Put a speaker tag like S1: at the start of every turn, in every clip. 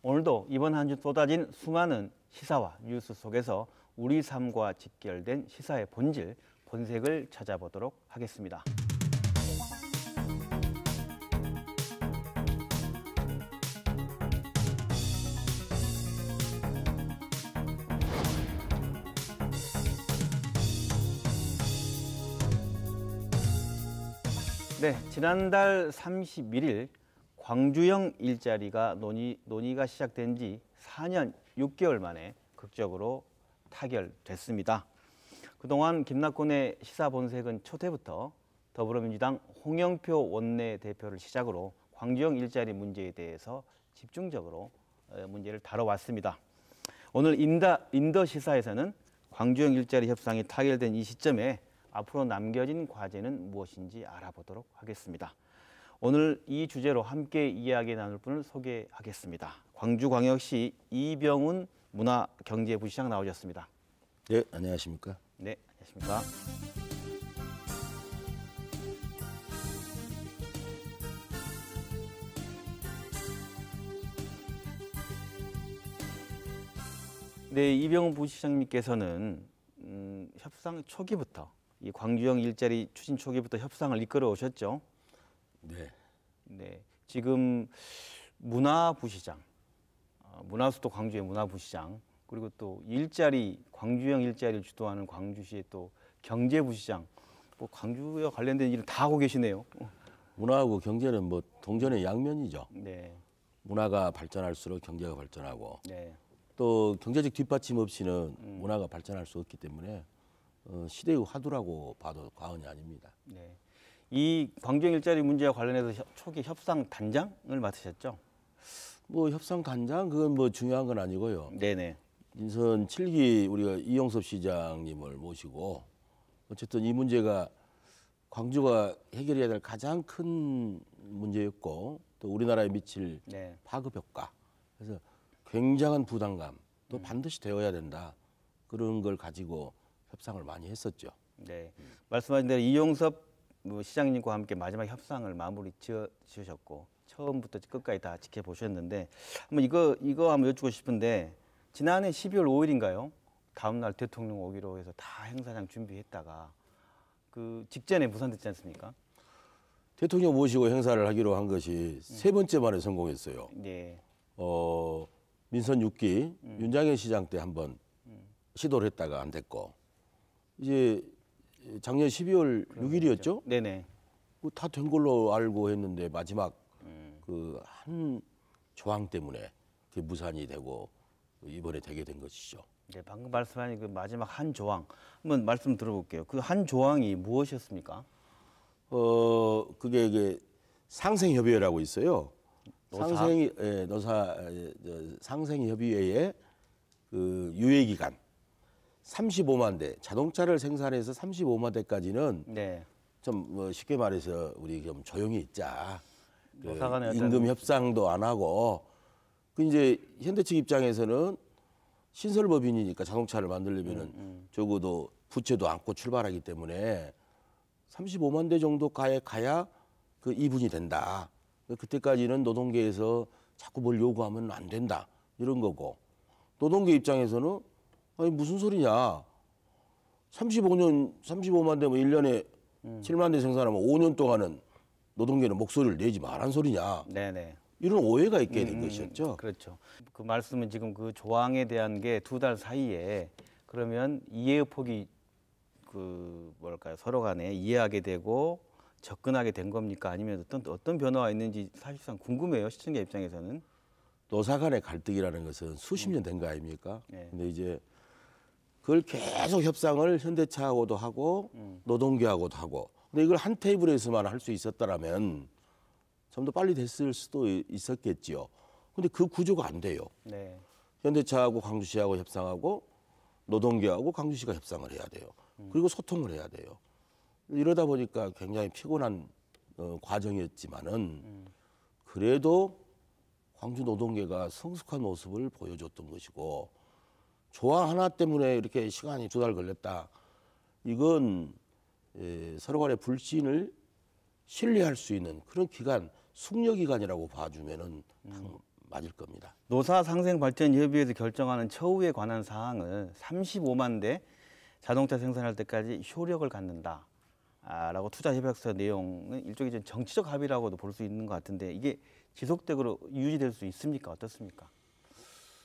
S1: 오늘도 이번 한 주 쏟아진 수많은 시사와 뉴스 속에서 우리 삶과 직결된 시사의 본질, 본색을 찾아보도록 하겠습니다. 네, 지난달 31일 광주형 일자리가 논의가 시작된 지 4년 6개월 만에 극적으로 타결됐습니다. 그동안 김낙곤의 시사본색은 초대부터 더불어민주당 홍영표 원내대표를 시작으로 광주형 일자리 문제에 대해서 집중적으로 문제를 다뤄왔습니다. 오늘 인더 시사에서는 광주형 일자리 협상이 타결된 이 시점에 앞으로 남겨진 과제는 무엇인지 알아보도록 하겠습니다. 오늘 이 주제로 함께 이야기 나눌 분을 소개하겠습니다. 광주광역시 이병훈 문화경제부시장 나오셨습니다.
S2: 네, 안녕하십니까?
S1: 네, 안녕하십니까? 네, 이병훈 부시장님께서는 협상 초기부터 이 광주형 일자리 추진 초기부터 협상을 이끌어 오셨죠?
S2: 네.
S1: 네, 지금 문화부시장, 문화수도 광주의 문화부시장, 그리고 또 광주형 일자리를 주도하는 광주시의 또 경제부시장, 뭐 광주와 관련된 일을 다 하고 계시네요.
S2: 문화하고 경제는 뭐 동전의 양면이죠.
S1: 네.
S2: 문화가 발전할수록 경제가 발전하고,
S1: 네.
S2: 또 경제적 뒷받침 없이는 문화가 발전할 수 없기 때문에 시대의 화두라고 봐도 과언이 아닙니다.
S1: 네. 이 광주형 일자리 문제와 관련해서 초기 협상 단장을 맡으셨죠?
S2: 뭐 협상 단장 그건 뭐 중요한 건 아니고요.
S1: 네네.
S2: 인선 7기 우리가 이용섭 시장님을 모시고 어쨌든 이 문제가 광주가 해결해야 될 가장 큰 문제였고 또 우리나라에 미칠
S1: 네.
S2: 파급 효과. 그래서 굉장한 부담감 또 반드시 되어야 된다. 그런 걸 가지고 협상을 많이 했었죠.
S1: 네. 말씀하신 대로 이용섭 시장님과 함께 마지막 협상을 마무리 지으셨고 처음부터 끝까지 다 지켜보셨는데 한번 이거 한번 여쭙고 싶은데 지난해 12월 5일인가요? 다음 날 대통령 오기로 해서 다 행사장 준비했다가 그 직전에 무산됐지 않습니까?
S2: 대통령 모시고 행사를 하기로 한 것이 세 번째 만에 성공했어요.
S1: 네.
S2: 민선 6기 윤장현 시장 때 한번 시도를 했다가 안 됐고 이제 작년 12월 6일이었죠?
S1: 네네.
S2: 다 된 걸로 알고 했는데 마지막 그 한 조항 때문에 그게 무산이 되고 이번에 되게 된 것이죠.
S1: 네, 방금 말씀하신 그 마지막 한 조항 한번 말씀 들어볼게요. 그 한 조항이 무엇이었습니까?
S2: 그게 이게 상생협의회라고 있어요. 상생협의회의 그 유예기간 35만 대 자동차를 생산해서 35만 대까지는
S1: 네.
S2: 좀 뭐 쉽게 말해서 우리 좀 조용히 있자.
S1: 노사간의
S2: 임금 협상도 안 하고 그 이제 현대 측 입장에서는 신설법인이니까 자동차를 만들려면은 적어도 부채도 안고 출발하기 때문에 35만 대 정도 가야 그 이분이 된다. 그때까지는 노동계에서 자꾸 뭘 요구하면 안 된다. 이런 거고 노동계 입장에서는 아니 무슨 소리냐. 35만 대면 1년에 7만 대 생산하면 5년 동안은 노동계는 목소리를 내지 말란 소리냐.
S1: 네네.
S2: 이런 오해가 있게 된 것이었죠.
S1: 그렇죠. 그 말씀은 지금 그 조항에 대한 게 2달 사이에 그러면 이해의 폭이 서로 간에 이해하게 되고 접근하게 된 겁니까? 아니면 어떤 변화가 있는지 사실상 궁금해요. 시청자 입장에서는.
S2: 노사 간의 갈등이라는 것은 수십 년 된 거 아닙니까?
S1: 네.
S2: 근데 이제 그걸 계속 협상을 현대차하고도 하고 노동계하고도 하고 근데 이걸 한 테이블에서만 할 수 있었다라면 좀 더 빨리 됐을 수도 있었겠지요. 근데 그 구조가 안 돼요.
S1: 네.
S2: 현대차하고 광주시하고 협상하고 노동계하고 광주시가 협상을 해야 돼요. 그리고 소통을 해야 돼요. 이러다 보니까 굉장히 피곤한 과정이었지만은 그래도 광주 노동계가 성숙한 모습을 보여줬던 것이고 조항 하나 때문에 이렇게 시간이 2달 걸렸다. 이건 서로 간의 불신을 신뢰할 수 있는 그런 기간, 숙려 기간이라고 봐주면은 맞을 겁니다.
S1: 노사상생발전협의회에서 결정하는 처우에 관한 사항을 35만 대 자동차 생산할 때까지 효력을 갖는다. 라고 투자협약서 내용은 일종의 정치적 합의라고도 볼 수 있는 것 같은데 이게 지속적으로 유지될 수 있습니까? 어떻습니까?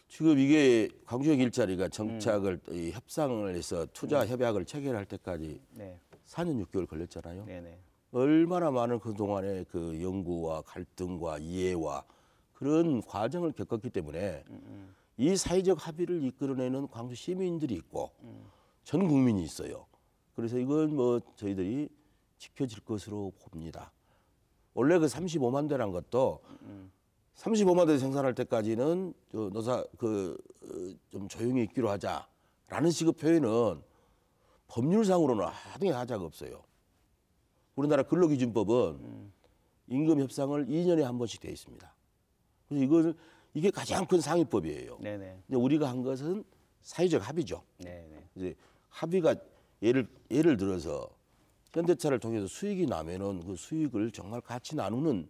S2: 지금 이게 광주역 일자리가 정착을 이 협상을 해서 투자 협약을 체결할 때까지
S1: 네.
S2: 4년 6개월 걸렸잖아요.
S1: 네네.
S2: 얼마나 많은 그동안의 그 연구와 갈등과 이해와 그런 과정을 겪었기 때문에 이 사회적 합의를 이끌어내는 광주 시민들이 있고 전 국민이 있어요. 그래서 이건 뭐 저희들이 지켜질 것으로 봅니다. 원래 그 35만 대란 것도 35만 대 생산할 때까지는 노사 좀 조용히 있기로 하자라는 식의 표현은 법률상으로는 하등의 하자가 없어요. 우리나라 근로기준법은 임금 협상을 2년에 한 번씩 돼 있습니다. 그래서 이게 가장 큰 상위법이에요.
S1: 네네.
S2: 근데 우리가 한 것은 사회적 합의죠.
S1: 네네.
S2: 이제 합의가 예를 들어서 현대차를 통해서 수익이 나면은 그 수익을 정말 같이 나누는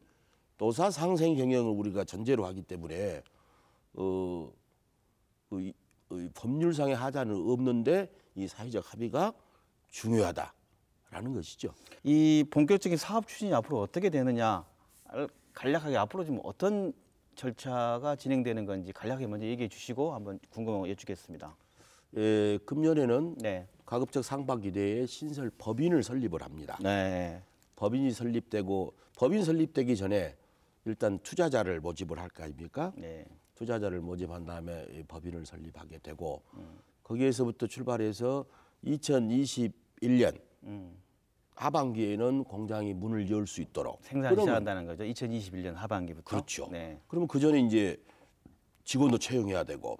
S2: 노사 상생 경영을 우리가 전제로 하기 때문에 법률상의 하자는 없는데 이 사회적 합의가 중요하다라는 것이죠.
S1: 이 본격적인 사업 추진이 앞으로 어떻게 되느냐 간략하게 앞으로 좀 어떤 절차가 진행되는 건지 간략하게 먼저 얘기해 주시고 한번 궁금한 거 여쭙겠습니다.
S2: 예, 금년에는
S1: 네.
S2: 가급적 상반기대에 신설 법인을 설립을 합니다.
S1: 네.
S2: 법인이 설립되고 법인 설립되기 전에 일단 투자자를 모집을 할 거 아닙니까?
S1: 네.
S2: 투자자를 모집한 다음에 이 법인을 설립하게 되고 거기에서부터 출발해서 2021년 하반기에는 공장이 문을 열 수 있도록
S1: 생산 시작한다는 거죠. 2021년 하반기부터.
S2: 그렇죠.
S1: 네.
S2: 그러면 그 전에 이제 직원도 채용해야 되고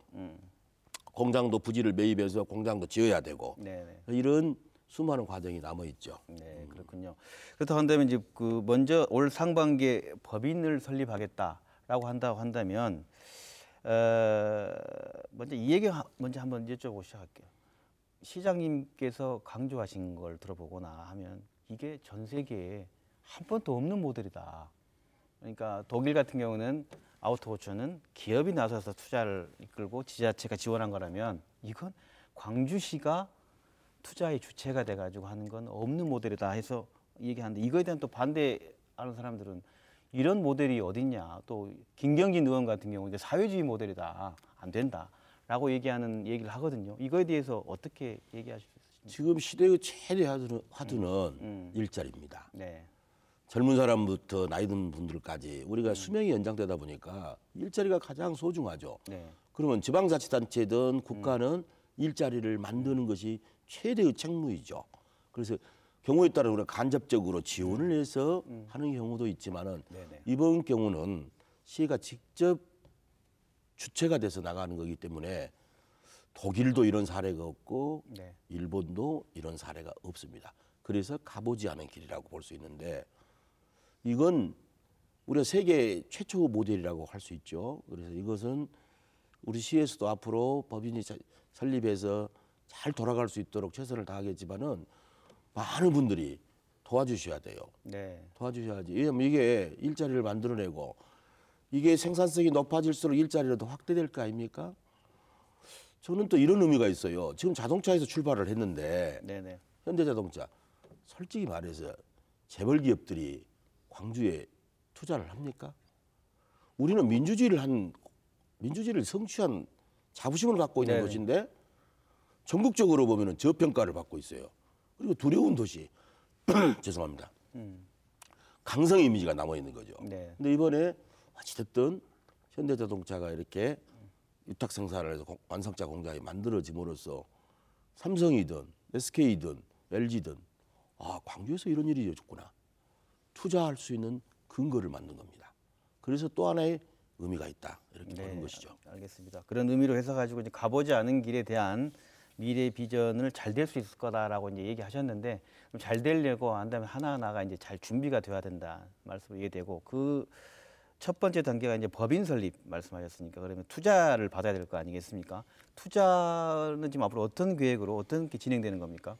S2: 공장도 부지를 매입해서 공장도 지어야 되고
S1: 네네.
S2: 이런 수많은 과정이 남아 있죠.
S1: 네, 그렇군요. 그렇다고 한다면 이제 그 먼저 올 상반기에 법인을 설립하겠다라고 한다면 먼저 이 얘기 먼저 한번 여쭤보고 시작할게요. 시장님께서 강조하신 걸 들어보거나 하면 이게 전 세계에 한 번도 없는 모델이다. 그러니까 독일 같은 경우는 아우토호초는 기업이 나서서 투자를 이끌고 지자체가 지원한 거라면 이건 광주시가 투자의 주체가 돼가지고 하는 건 없는 모델이다 해서 얘기하는데 이거에 대한 또 반대하는 사람들은 이런 모델이 어딨냐. 또 김경진 의원 같은 경우 이제 사회주의 모델이다. 안 된다라고 얘기를 하거든요. 이거에 대해서 어떻게 얘기하실 수 있으십니까?
S2: 지금 시대의 최대 화두는 일자리입니다.
S1: 네.
S2: 젊은 사람부터 나이 든 분들까지 우리가 수명이 연장되다 보니까 일자리가 가장 소중하죠.
S1: 네.
S2: 그러면 지방자치단체든 국가는 일자리를 만드는 것이 최대의 책무이죠. 그래서 경우에 따라 우리가 간접적으로 지원을 해서 하는 경우도 있지만은
S1: 네네.
S2: 이번 경우는 시가 직접 주체가 돼서 나가는 거기 때문에 독일도 이런 사례가 없고
S1: 네.
S2: 일본도 이런 사례가 없습니다. 그래서 가보지 않은 길이라고 볼 수 있는데 이건 우리가 세계 최초 모델이라고 할 수 있죠. 그래서 이것은 우리 시에서도 앞으로 법인이 설립해서 잘 돌아갈 수 있도록 최선을 다하겠지만은 많은 분들이 도와주셔야 돼요.
S1: 네.
S2: 도와주셔야지. 왜냐하면 이게 일자리를 만들어내고 이게 생산성이 높아질수록 일자리가 더 확대될 거 아닙니까? 저는 또 이런 의미가 있어요. 지금 자동차에서 출발을 했는데
S1: 네네.
S2: 현대자동차 솔직히 말해서 재벌 기업들이 광주에 투자를 합니까? 우리는 민주주의를 성취한 자부심을 갖고 있는
S1: 네네.
S2: 곳인데 전국적으로 보면은 저평가를 받고 있어요. 그리고 두려운 도시, 죄송합니다. 강성 이미지가 남아 있는 거죠.
S1: 네.
S2: 근데 이번에 어찌됐든 현대자동차가 이렇게 위탁 생산을 해서 완성차 공장이 만들어짐으로써 삼성이든 SK든 LG든 광주에서 이런 일이 있었구나. 투자할 수 있는 근거를 만든 겁니다. 그래서 또 하나의 의미가 있다. 이렇게 보는 것이죠.
S1: 알겠습니다. 그런 의미로 해석가지고 이제 가보지 않은 길에 대한 미래 비전을 잘 될 수 있을 거다라고 이제 얘기하셨는데 잘 되려고 한다면 하나하나가 이제 잘 준비가 돼야 된다 말씀을 이해되고 그 첫 번째 단계가 이제 법인 설립 말씀하셨으니까 그러면 투자를 받아야 될 거 아니겠습니까? 투자는 지금 앞으로 어떤 계획으로 어떻게 진행되는 겁니까?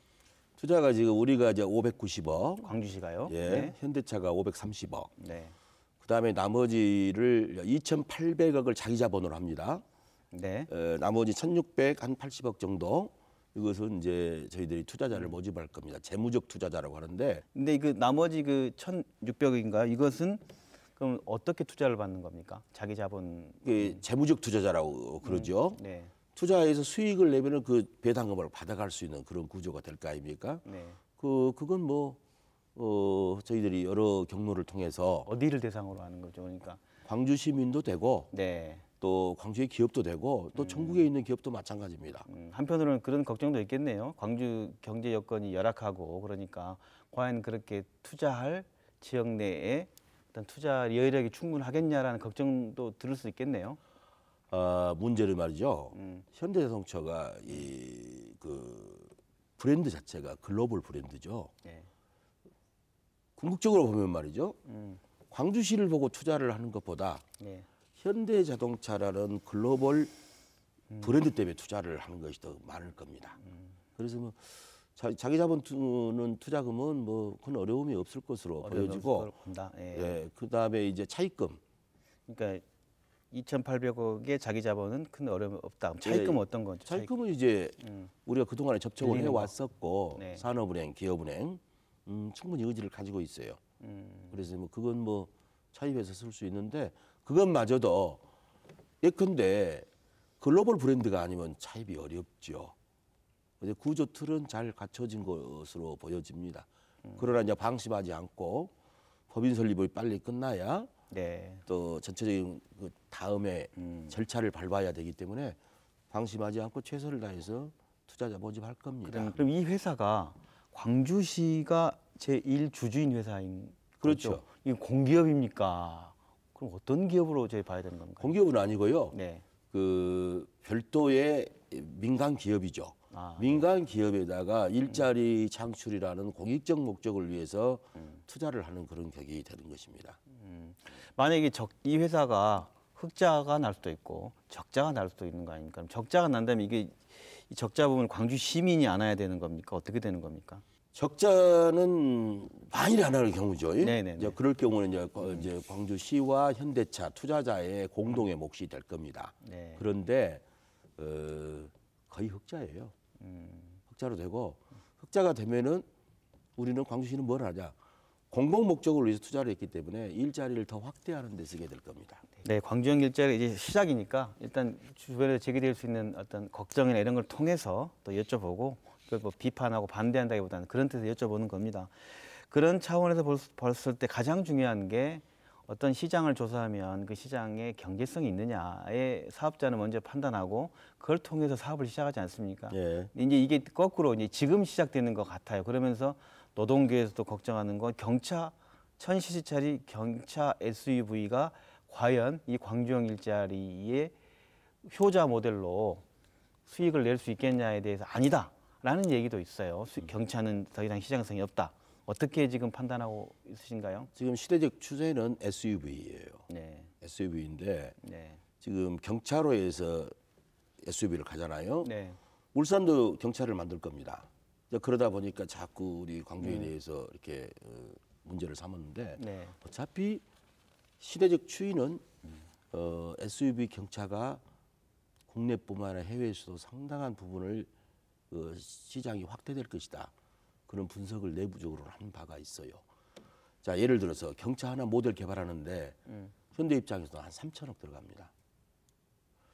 S2: 투자가 지금 우리가 이제 590억,
S1: 광주시가요?
S2: 예,
S1: 네.
S2: 현대차가 530억.
S1: 네.
S2: 그다음에 나머지를 2,800억을 자기 자본으로 합니다.
S1: 네.
S2: 나머지 1,680억 정도 이것은 이제 저희들이 투자자를 모집할 겁니다. 재무적 투자자라고 하는데
S1: 근데 그 나머지 그 1,600억인가요? 이것은 그럼 어떻게 투자를 받는 겁니까? 자기 자본.
S2: 재무적 투자자라고 그러죠.
S1: 네.
S2: 투자해서 수익을 내면은 그 배당금을 받아갈 수 있는 그런 구조가 될 거 아닙니까?
S1: 네.
S2: 그건 뭐 저희들이 여러 경로를 통해서
S1: 어디를 대상으로 하는 거죠? 그러니까.
S2: 광주 시민도 되고
S1: 네.
S2: 또 광주의 기업도 되고 또 전국에 있는 기업도 마찬가지입니다.
S1: 한편으로는 그런 걱정도 있겠네요. 광주 경제 여건이 열악하고 그러니까 과연 그렇게 투자할 지역 내에 어떤 투자 여력이 충분하겠냐라는 걱정도 들을 수 있겠네요.
S2: 문제는 말이죠. 현대자동차가 그 브랜드 자체가 글로벌 브랜드죠.
S1: 네.
S2: 궁극적으로 보면 말이죠. 광주시를 보고 투자를 하는 것보다
S1: 네.
S2: 현대자동차라는 글로벌 브랜드 때문에 투자를 하는 것이 더 많을 겁니다. 그래서 뭐 자기 자본은 투자금은 뭐 큰 어려움이 없을 것으로 보여지고, 예, 그다음에 이제 차입금.
S1: 그러니까 2,800억의 자기 자본은 큰 어려움이 없다. 차입금은 어떤 거죠?
S2: 차입금은 이제 우리가 그동안에 접촉을
S1: 빌리는
S2: 해왔었고
S1: 네.
S2: 산업은행, 기업은행 충분히 의지를 가지고 있어요. 그래서 뭐 그건 뭐 차입해서 쓸 수 있는데 그것마저도 예컨대 글로벌 브랜드가 아니면 차입이 어렵죠. 근데 구조 틀은 잘 갖춰진 것으로 보여집니다. 그러나 이제 방심하지 않고 법인 설립이 빨리 끝나야
S1: 네.
S2: 또 전체적인 그 다음에 절차를 밟아야 되기 때문에 방심하지 않고 최선을 다해서 투자자 모집할 겁니다.
S1: 그럼 이 회사가 광주시가 제1 주주인 회사인
S2: 그렇죠.
S1: 거죠? 이게 공기업입니까? 그럼 어떤 기업으로 저희 봐야 되는 건가요?
S2: 공기업은 아니고요.
S1: 네.
S2: 그 별도의 민간 기업이죠. 민간 기업에다가 일자리 창출이라는 공익적 목적을 위해서 투자를 하는 그런 격이 되는 것입니다.
S1: 만약에 이 회사가 흑자가 날 수도 있고 적자가 날 수도 있는 거 아닙니까? 그럼 적자가 난다면 이게 이 적자 부분을 광주 시민이 안아야 되는 겁니까? 어떻게 되는 겁니까?
S2: 적자는 만일 안 하는 경우죠.
S1: 네네네.
S2: 이제 그럴 경우는 이제 광주시와 현대차 투자자의 공동의 몫이 될 겁니다.
S1: 네.
S2: 그런데 거의 흑자예요. 흑자로 되고 흑자가 되면은 우리는 광주시는 뭘 하냐? 공공 목적을 위해서 투자를 했기 때문에 일자리를 더 확대하는 데 쓰게 될 겁니다.
S1: 네, 광주형 일자리가 이제 시작이니까 일단 주변에서 제기될 수 있는 어떤 걱정이나 이런 걸 통해서 또 여쭤보고 그걸 뭐 비판하고 반대한다기보다는 그런 뜻에서 여쭤보는 겁니다. 그런 차원에서 봤을 때 가장 중요한 게 어떤 시장을 조사하면 그 시장에 경제성이 있느냐에 사업자는 먼저 판단하고 그걸 통해서 사업을 시작하지 않습니까?
S2: 예.
S1: 이제 이게 거꾸로 이제 지금 시작되는 것 같아요. 그러면서 노동계에서도 걱정하는 건 경차 1,000cc짜리 경차 SUV가 과연 이 광주형 일자리의 효자 모델로 수익을 낼 수 있겠냐에 대해서 아니다라는 얘기도 있어요. 경차는 더 이상 시장성이 없다. 어떻게 지금 판단하고 있으신가요?
S2: 지금 시대적 추세는 SUV예요.
S1: 네.
S2: SUV인데
S1: 네.
S2: 지금 경차로에서 SUV를 가잖아요.
S1: 네.
S2: 울산도 경차를 만들 겁니다. 그러다 보니까 자꾸 우리 광주에 대해서 이렇게 문제를 삼았는데
S1: 네.
S2: 어차피 시대적 추이는 SUV 경차가 국내뿐만 아니라 해외에서도 상당한 부분을 시장이 확대될 것이다. 그런 분석을 내부적으로 한 바가 있어요. 자, 예를 들어서 경차 하나 모델 개발하는데 현대 입장에서는 한 3천억 들어갑니다.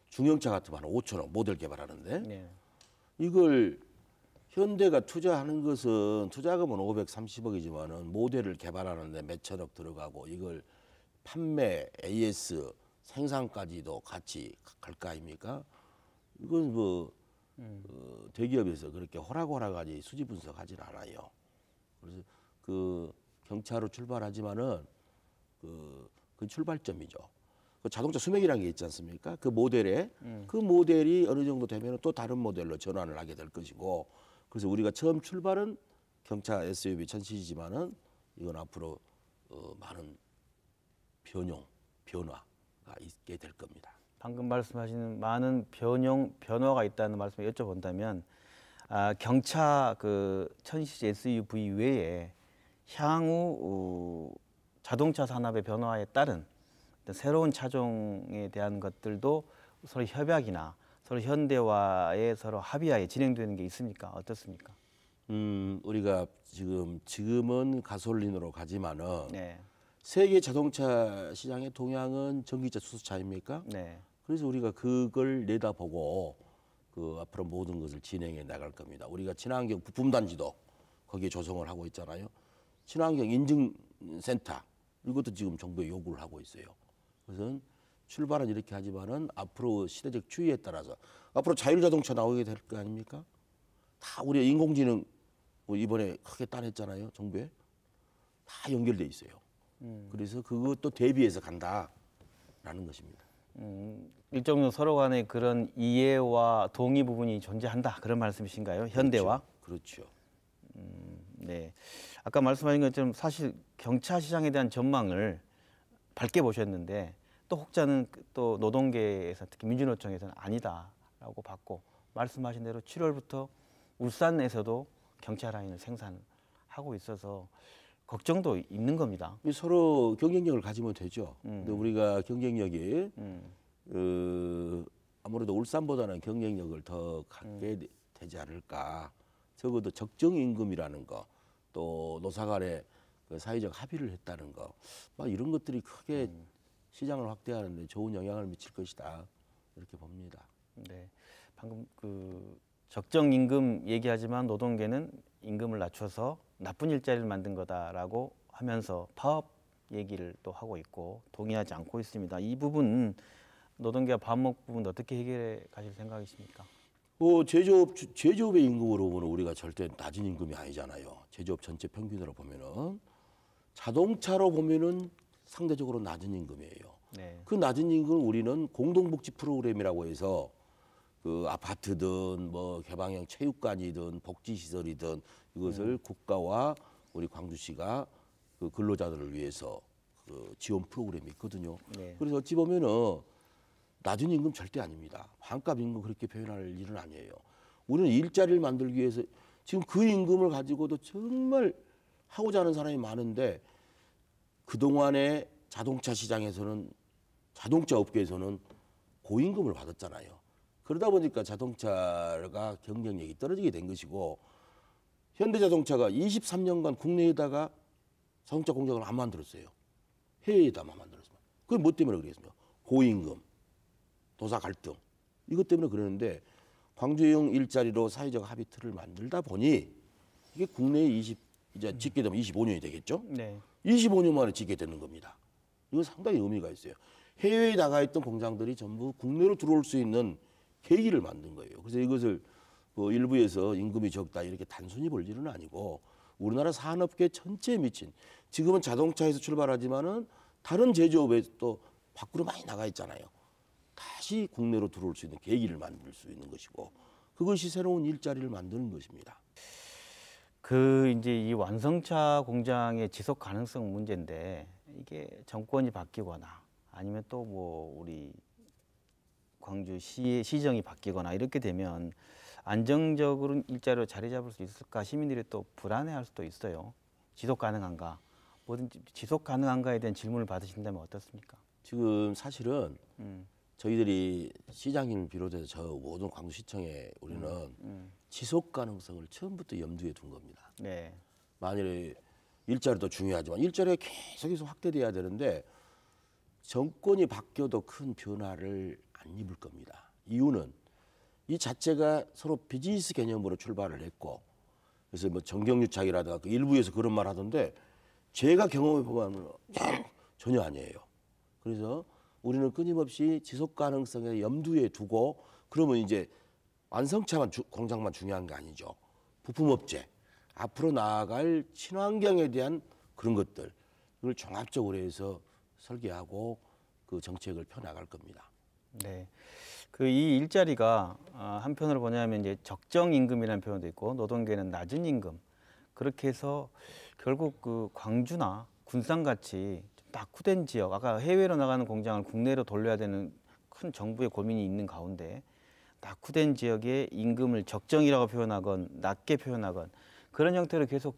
S2: 중형차 같으면 한 5천억 모델 개발하는데
S1: 네.
S2: 이걸 현대가 투자하는 것은 투자금은 530억이지만은 모델을 개발하는데 몇천억 들어가고 이걸 판매, AS, 생산까지도 같이 갈 거 아닙니까? 이건 뭐 대기업에서 그렇게 호락호락하지 수지 분석하진 않아요. 그래서 그 경차로 출발하지만은 그 출발점이죠. 그 자동차 수명이라는 게 있지 않습니까? 그 모델에 그 모델이 어느 정도 되면 또 다른 모델로 전환을 하게 될 것이고, 그래서 우리가 처음 출발은 경차 SUV 1000cc지만은 이건 앞으로 많은 변화가 있게 될 겁니다.
S1: 방금 말씀하시는 많은 변화가 있다는 말씀을 여쭤본다면 경차 그 1000cc SUV 외에 향후 자동차 산업의 변화에 따른 어떤 새로운 차종에 대한 것들도 서로 협약이나 서로 현대와의 서로 합의하에 진행되는 게 있습니까? 어떻습니까?
S2: 우리가 지금은 가솔린으로 가지만은
S1: 네,
S2: 세계 자동차 시장의 동향은 전기차 수소차입니까?
S1: 네,
S2: 그래서 우리가 그걸 내다보고 그 앞으로 모든 것을 진행해 나갈 겁니다. 우리가 친환경 부품 단지도 거기에 조성을 하고 있잖아요. 친환경 인증센터 이것도 지금 정부에 요구를 하고 있어요. 그래서 출발은 이렇게 하지만은 앞으로 시대적 추이에 따라서 앞으로 자율자동차 나오게 될 거 아닙니까? 다 우리 인공지능 뭐 이번에 크게 따냈잖아요. 정부에 다 연결돼 있어요. 그래서 그것도 대비해서 간다라는 것입니다.
S1: 일종의 서로 간의 그런 이해와 동의 부분이 존재한다 그런 말씀이신가요? 현대와?
S2: 그렇죠.
S1: 네. 아까 말씀하신 것처럼 사실 경차 시장에 대한 전망을 밝게 보셨는데 또 혹자는 또 노동계에서 특히 민주노총에서는 아니다라고 봤고 말씀하신 대로 7월부터 울산에서도 경차 라인을 생산하고 있어서 걱정도 있는 겁니다.
S2: 서로 경쟁력을 가지면 되죠. 근데 우리가 경쟁력이 아무래도 울산보다는 경쟁력을 더 갖게 되지 않을까. 적어도 적정 임금이라는 거, 또 노사 간의 그 사회적 합의를 했다는 거, 막 이런 것들이 크게 시장을 확대하는데 좋은 영향을 미칠 것이다 이렇게 봅니다.
S1: 네. 방금 그 적정 임금 얘기하지만 노동계는 임금을 낮춰서 나쁜 일자리를 만든 거다라고 하면서 파업 얘기를 또 하고 있고 동의하지 않고 있습니다. 이 부분 노동계와 밥먹 부분 어떻게 해결해 가실 생각이십니까?
S2: 제조업의 임금으로 보면 우리가 절대 낮은 임금이 아니잖아요. 제조업 전체 평균으로 보면은 자동차로 보면은 상대적으로 낮은 임금이에요.
S1: 네.
S2: 그 낮은 임금을 우리는 공동복지 프로그램이라고 해서 그 아파트든 뭐 개방형 체육관이든 복지시설이든 이것을 국가와 우리 광주시가 그 근로자들을 위해서 그 지원 프로그램이 있거든요.
S1: 네.
S2: 그래서 어찌 보면은 낮은 임금 절대 아닙니다. 반값 임금 그렇게 표현할 일은 아니에요. 우리는 일자리를 만들기 위해서 지금 그 임금을 가지고도 정말 하고자 하는 사람이 많은데 그동안에 자동차 시장에서는 자동차 업계에서는 고임금을 받았잖아요. 그러다 보니까 자동차가 경쟁력이 떨어지게 된 것이고 현대자동차가 23년간 국내에다가 자동차 공장을 안 만들었어요. 해외에다만 만들었습니다. 그게 뭐 때문에 그랬습니까? 고임금, 노사 갈등 이것 때문에 그러는데 광주형 일자리로 사회적 합의 틀을 만들다 보니 이게 국내에 이제 짓게 되면 25년이 되겠죠?
S1: 네.
S2: 25년 만에 짓게 되는 겁니다. 이건 상당히 의미가 있어요. 해외에 나가 있던 공장들이 전부 국내로 들어올 수 있는 계기를 만든 거예요. 그래서 이것을 뭐 일부에서 임금이 적다 이렇게 단순히 볼 일은 아니고 우리나라 산업계 전체에 미친 지금은 자동차에서 출발하지만은 다른 제조업에 또 밖으로 많이 나가 있잖아요. 다시 국내로 들어올 수 있는 계기를 만들 수 있는 것이고 그것이 새로운 일자리를 만드는 것입니다.
S1: 그 이제 이 완성차 공장의 지속 가능성 문제인데 이게 정권이 바뀌거나 아니면 또 뭐 우리 광주시 시정이 바뀌거나 이렇게 되면 안정적으로 일자리로 자리 잡을 수 있을까 시민들이 또 불안해할 수도 있어요. 지속 가능한가? 뭐든지 지속 가능한가에 대한 질문을 받으신다면 어떻습니까?
S2: 지금 사실은 저희들이 시장님을 비롯해서 저 모든 광주시청에 우리는 지속 가능성을 처음부터 염두에 둔 겁니다.
S1: 네.
S2: 만일에 일자리도 중요하지만 일자리가 계속해서 확대돼야 되는데 정권이 바뀌어도 큰 변화를 안 입을 겁니다. 이유는 이 자체가 서로 비즈니스 개념으로 출발을 했고 그래서 뭐 정경유착이라든가 그 일부에서 그런 말 하던데 제가 경험해 보면 전혀 아니에요. 그래서 우리는 끊임없이 지속 가능성에 염두에 두고 그러면 이제 완성차만 공장만 중요한 게 아니죠. 부품업체 앞으로 나아갈 친환경에 대한 그런 것들 이걸 종합적으로 해서 설계하고 그 정책을 펴 나갈 겁니다.
S1: 네. 그 이 일자리가 한편으로 보냐면 이제 적정 임금이라는 표현도 있고 노동계는 낮은 임금 그렇게 해서 결국 그 광주나 군산 같이 좀 낙후된 지역 아까 해외로 나가는 공장을 국내로 돌려야 되는 큰 정부의 고민이 있는 가운데 낙후된 지역의 임금을 적정이라고 표현하건 낮게 표현하건 그런 형태로 계속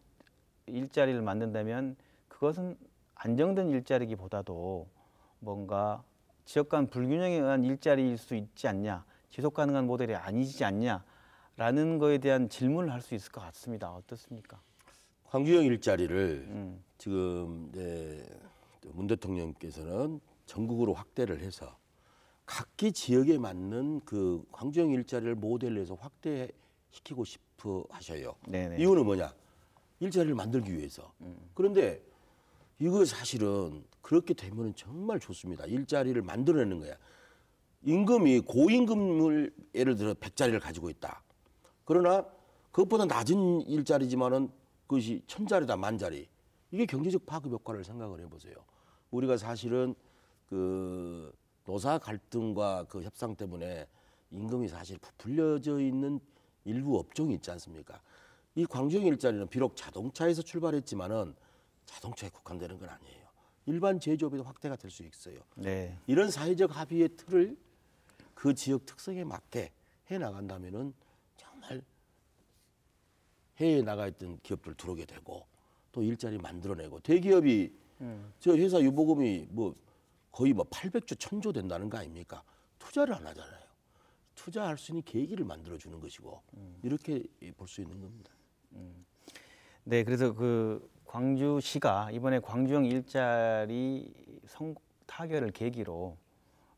S1: 일자리를 만든다면 그것은 안정된 일자리기보다도 뭔가 지역 간 불균형에 의한 일자리일 수 있지 않냐, 지속 가능한 모델이 아니지 않냐라는 거에 대한 질문을 할 수 있을 것 같습니다. 어떻습니까?
S2: 광주형 일자리를 지금 문 대통령께서는 전국으로 확대를 해서 각기 지역에 맞는 그 광주형 일자리를 모델로 해서 확대시키고 싶어 하셔요.
S1: 네네.
S2: 이유는 뭐냐? 일자리를 만들기 위해서. 그런데 이거 사실은 그렇게 되면 정말 좋습니다. 일자리를 만들어내는 거야. 임금이 고임금을 예를 들어 100자리를 가지고 있다. 그러나 그것보다 낮은 일자리지만은 그것이 1000자리다, 10,000자리. 이게 경제적 파급 효과를 생각을 해보세요. 우리가 사실은 그 노사 갈등과 그 협상 때문에 임금이 사실 부풀려져 있는 일부 업종이 있지 않습니까? 이 광주형 일자리는 비록 자동차에서 출발했지만은 자동차에 국한되는 건 아니에요. 일반 제조업에도 확대가 될 수 있어요.
S1: 네.
S2: 이런 사회적 합의의 틀을 그 지역 특성에 맞게 해 나간다면은 정말 해외에 나가 있던 기업들 들어오게 되고 또 일자리 만들어내고 대기업이 저 회사 유보금이 뭐 거의 뭐 800조, 1000조 된다는 거 아닙니까? 투자를 안 하잖아요. 투자할 수 있는 계기를 만들어주는 것이고 이렇게 볼 수 있는 겁니다.
S1: 네, 그래서 그 광주시가 이번에 광주형 일자리 타결을 계기로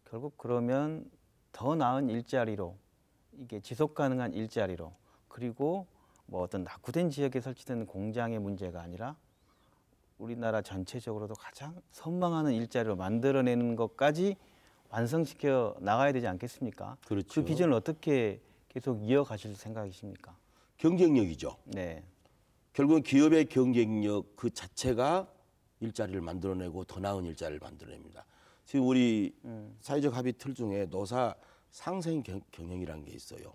S1: 결국 그러면 더 나은 일자리로 이게 지속 가능한 일자리로 그리고 뭐 어떤 낙후된 지역에 설치된 공장의 문제가 아니라 우리나라 전체적으로도 가장 선망하는 일자리로 만들어내는 것까지 완성시켜 나가야 되지 않겠습니까?
S2: 그렇죠.
S1: 그 비전을 어떻게 계속 이어가실 생각이십니까?
S2: 경쟁력이죠.
S1: 네.
S2: 결국은 기업의 경쟁력 그 자체가 일자리를 만들어내고 더 나은 일자리를 만들어냅니다. 지금 우리 사회적 합의 틀 중에 노사 상생 경영이라는 게 있어요.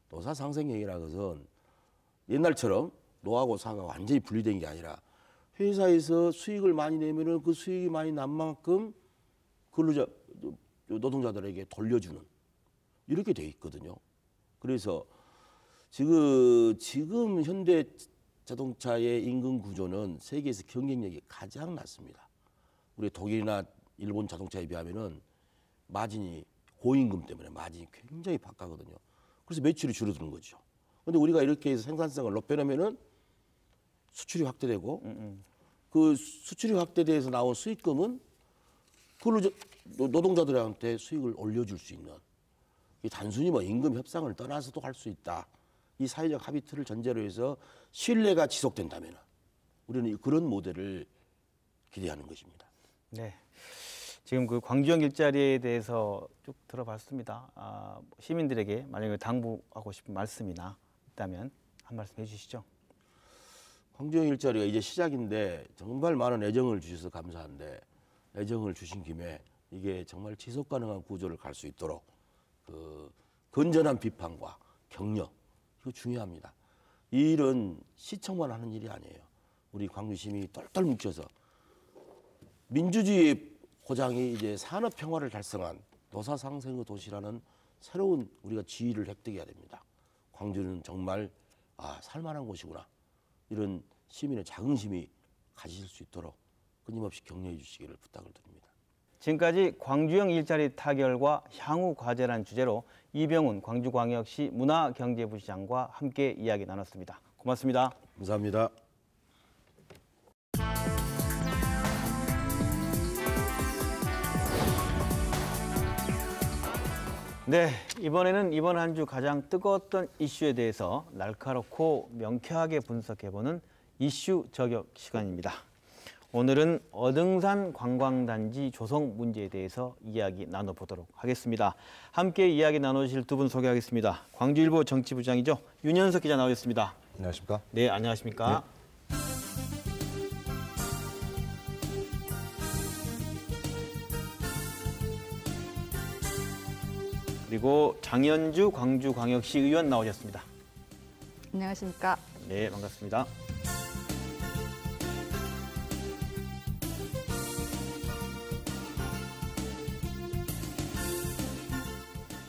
S2: 노사 상생 경영이라는 것은 옛날처럼 노하고 사가 완전히 분리된 게 아니라 회사에서 수익을 많이 내면은 그 수익이 많이 난 만큼 근로자 노동자들에게 돌려주는 이렇게 돼 있거든요. 그래서 지금 현대 자동차의 임금 구조는 세계에서 경쟁력이 가장 낮습니다. 우리 독일이나 일본 자동차에 비하면은 마진이 고임금 때문에 마진이 굉장히 박하거든요. 그래서 매출이 줄어드는 거죠. 근데 우리가 이렇게 해서 생산성을 높여놓으면은 수출이 확대되고 그 수출이 확대돼서 나온 수익금은 노동자들한테 수익을 올려줄 수 있는 단순히 뭐 임금 협상을 떠나서도 할 수 있다. 이 사회적 합의 틀을 전제로 해서 신뢰가 지속된다면 우리는 그런 모델을 기대하는 것입니다.
S1: 네. 지금 그 광주형 일자리에 대해서 쭉 들어봤습니다. 시민들에게 만약에 당부하고 싶은 말씀이나 있다면 한 말씀 해주시죠.
S2: 광주형 일자리가 이제 시작인데 정말 많은 애정을 주셔서 감사한데 애정을 주신 김에 이게 정말 지속 가능한 구조를 갈 수 있도록 그 건전한 비판과 격려 이거 중요합니다. 이 일은 시청만 하는 일이 아니에요. 우리 광주 시민이 똘똘 뭉쳐서 민주주의의 호장이 이제 산업 평화를 달성한 노사 상생의 도시라는 새로운 우리가 지위를 획득해야 됩니다. 광주는 정말 살만한 곳이구나. 이런 시민의 자긍심이 가지실 수 있도록 끊임없이 격려해 주시기를 부탁을 드립니다.
S1: 지금까지 광주형 일자리 타결과 향후 과제라는 주제로 이병훈 광주광역시 문화경제부시장과 함께 이야기 나눴습니다. 고맙습니다.
S2: 감사합니다.
S1: 네, 이번에는 이번 한 주 가장 뜨거웠던 이슈에 대해서 날카롭고 명쾌하게 분석해보는 이슈 저격 시간입니다. 오늘은 어등산 관광단지 조성 문제에 대해서 이야기 나눠보도록 하겠습니다. 함께 이야기 나누실 두 분 소개하겠습니다. 광주일보 정치부장이죠. 윤현석 기자 나오셨습니다.
S3: 안녕하십니까?
S1: 네, 안녕하십니까? 네. 그리고 장현주 광주광역시 의원 나오셨습니다.
S4: 안녕하십니까?
S1: 네, 반갑습니다.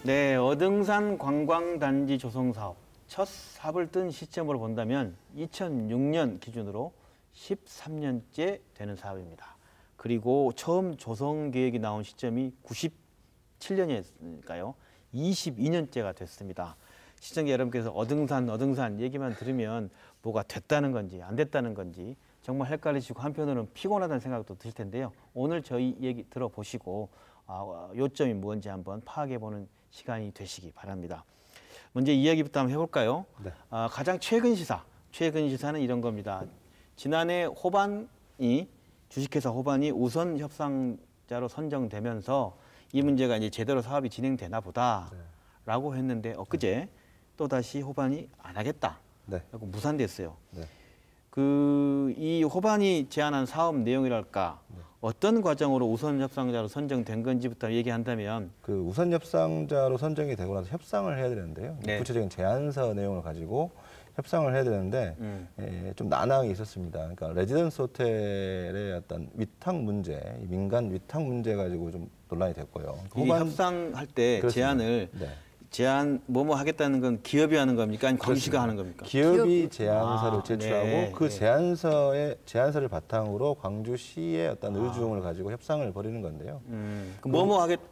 S1: 네, 어등산 관광단지 조성 사업 첫 삽을 뜬 시점으로 본다면 2006년 기준으로 13년째 되는 사업입니다. 그리고 처음 조성 계획이 나온 시점이 97년이니까요. 22년째가 됐습니다. 시청자 여러분께서 어등산 얘기만 들으면 뭐가 됐다는 건지 안 됐다는 건지 정말 헷갈리시고 한편으로는 피곤하다는 생각도 드실 텐데요. 오늘 저희 얘기 들어보시고 요점이 뭔지 한번 파악해보는 시간이 되시기 바랍니다. 먼저 이야기부터 한번 해볼까요?
S3: 네.
S1: 가장 최근 시사는 이런 겁니다. 지난해 주식회사 호반이 우선 협상자로 선정되면서 이 문제가 이제 제대로 사업이 진행되나 보다라고 했는데 엊그제 또 다시 호반이 안 하겠다.
S3: 네.
S1: 하고 무산됐어요.
S3: 네.
S1: 이 호반이 제안한 사업 내용이랄까 어떤 과정으로 우선 협상자로 선정된 건지부터 얘기한다면
S3: 그 우선 협상자로 선정이 되고 나서 협상을 해야 되는데요.
S1: 네.
S3: 구체적인 제안서 내용을 가지고 협상을 해야 되는데 좀 난항이 있었습니다. 그러니까 레지던스 호텔의 어떤 위탁 문제, 민간 위탁 문제 가지고 좀 논란이 됐고요.
S1: 이 협상할 때
S3: 그렇습니다.
S1: 제안을
S3: 네.
S1: 뭐뭐 하겠다는 건 기업이 하는 겁니까? 아니면 광시가 하는 겁니까?
S3: 기업이 제안서를 제출하고
S1: 네.
S3: 그 제안서를 바탕으로 광주시의 어떤 의중을 가지고 협상을 벌이는 건데요.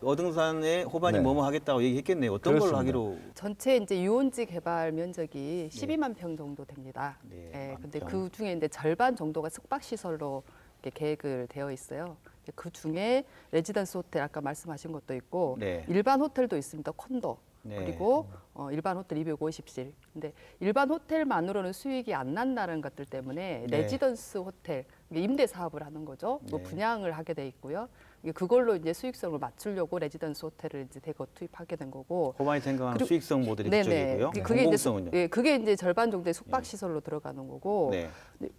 S1: 어등산에 호반이
S3: 네.
S1: 뭐뭐 하겠다고 얘기했겠네요. 어떤 걸로
S3: 그렇습니다.
S1: 하기로?
S4: 전체 이제 유원지 개발 면적이 12만 평 정도 됩니다.
S1: 네,
S4: 예,
S1: 만
S4: 근데
S1: 평.
S4: 그 중에 이제 절반 정도가 숙박 시설로 이렇게 계획을 되어 있어요. 그 중에 레지던스 호텔 아까 말씀하신 것도 있고
S1: 네.
S4: 일반 호텔도 있습니다. 콘도.
S1: 네.
S4: 그리고 일반 호텔 250실. 근데 일반 호텔만으로는 수익이 안 난다는 것들 때문에
S1: 네.
S4: 레지던스 호텔 이게 임대 사업을 하는 거죠. 뭐
S1: 네.
S4: 분양을 하게 돼 있고요. 이게 그걸로 이제 수익성을 맞추려고 레지던스 호텔을 이제 대거 투입하게 된 거고.
S1: 호반이 생각하는
S4: 그리고-
S1: 수익성 모델이
S4: 네네.
S1: 그쪽이고요.
S4: 그게 이제
S1: 공공성은요?
S4: 예, 그게 이제 절반 정도의 숙박 시설로 들어가는 거고.
S1: 네.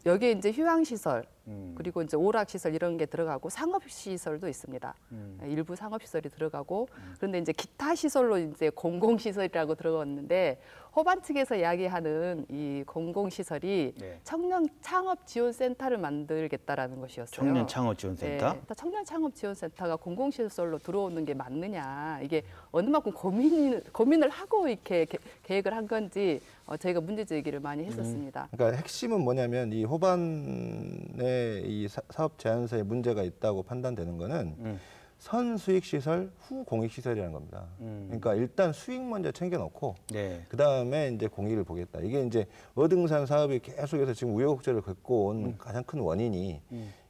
S4: 여기에 이제 휴양 시설
S1: 음.
S4: 그리고 이제 오락 시설 이런 게 들어가고 상업 시설도 있습니다. 일부 상업 시설이 들어가고 그런데 이제 기타 시설로 이제 공공 시설이라고 들어갔는데 호반 측에서 이야기하는 이 공공 시설이
S1: 네.
S4: 청년 창업 지원 센터를 만들겠다라는 것이었어요.
S1: 청년 창업 지원센터.
S4: 네, 청년 창업 지원센터가 공공 시설로 들어오는 게 맞느냐 이게 어느 만큼 고민을 하고 이렇게 계획을 한 건지 저희가 문제 제기를 많이 했었습니다.
S3: 그러니까 핵심은 뭐냐면 이 호반의 이 사업 제안서에 문제가 있다고 판단되는 거는 선수익 시설 후 공익 시설이라는 겁니다. 그러니까 일단 수익 먼저 챙겨놓고
S1: 네.
S3: 그 다음에 이제 공익을 보겠다. 이게 이제 어등산 사업이 계속해서 지금 우여곡절을 겪고 온 가장 큰 원인이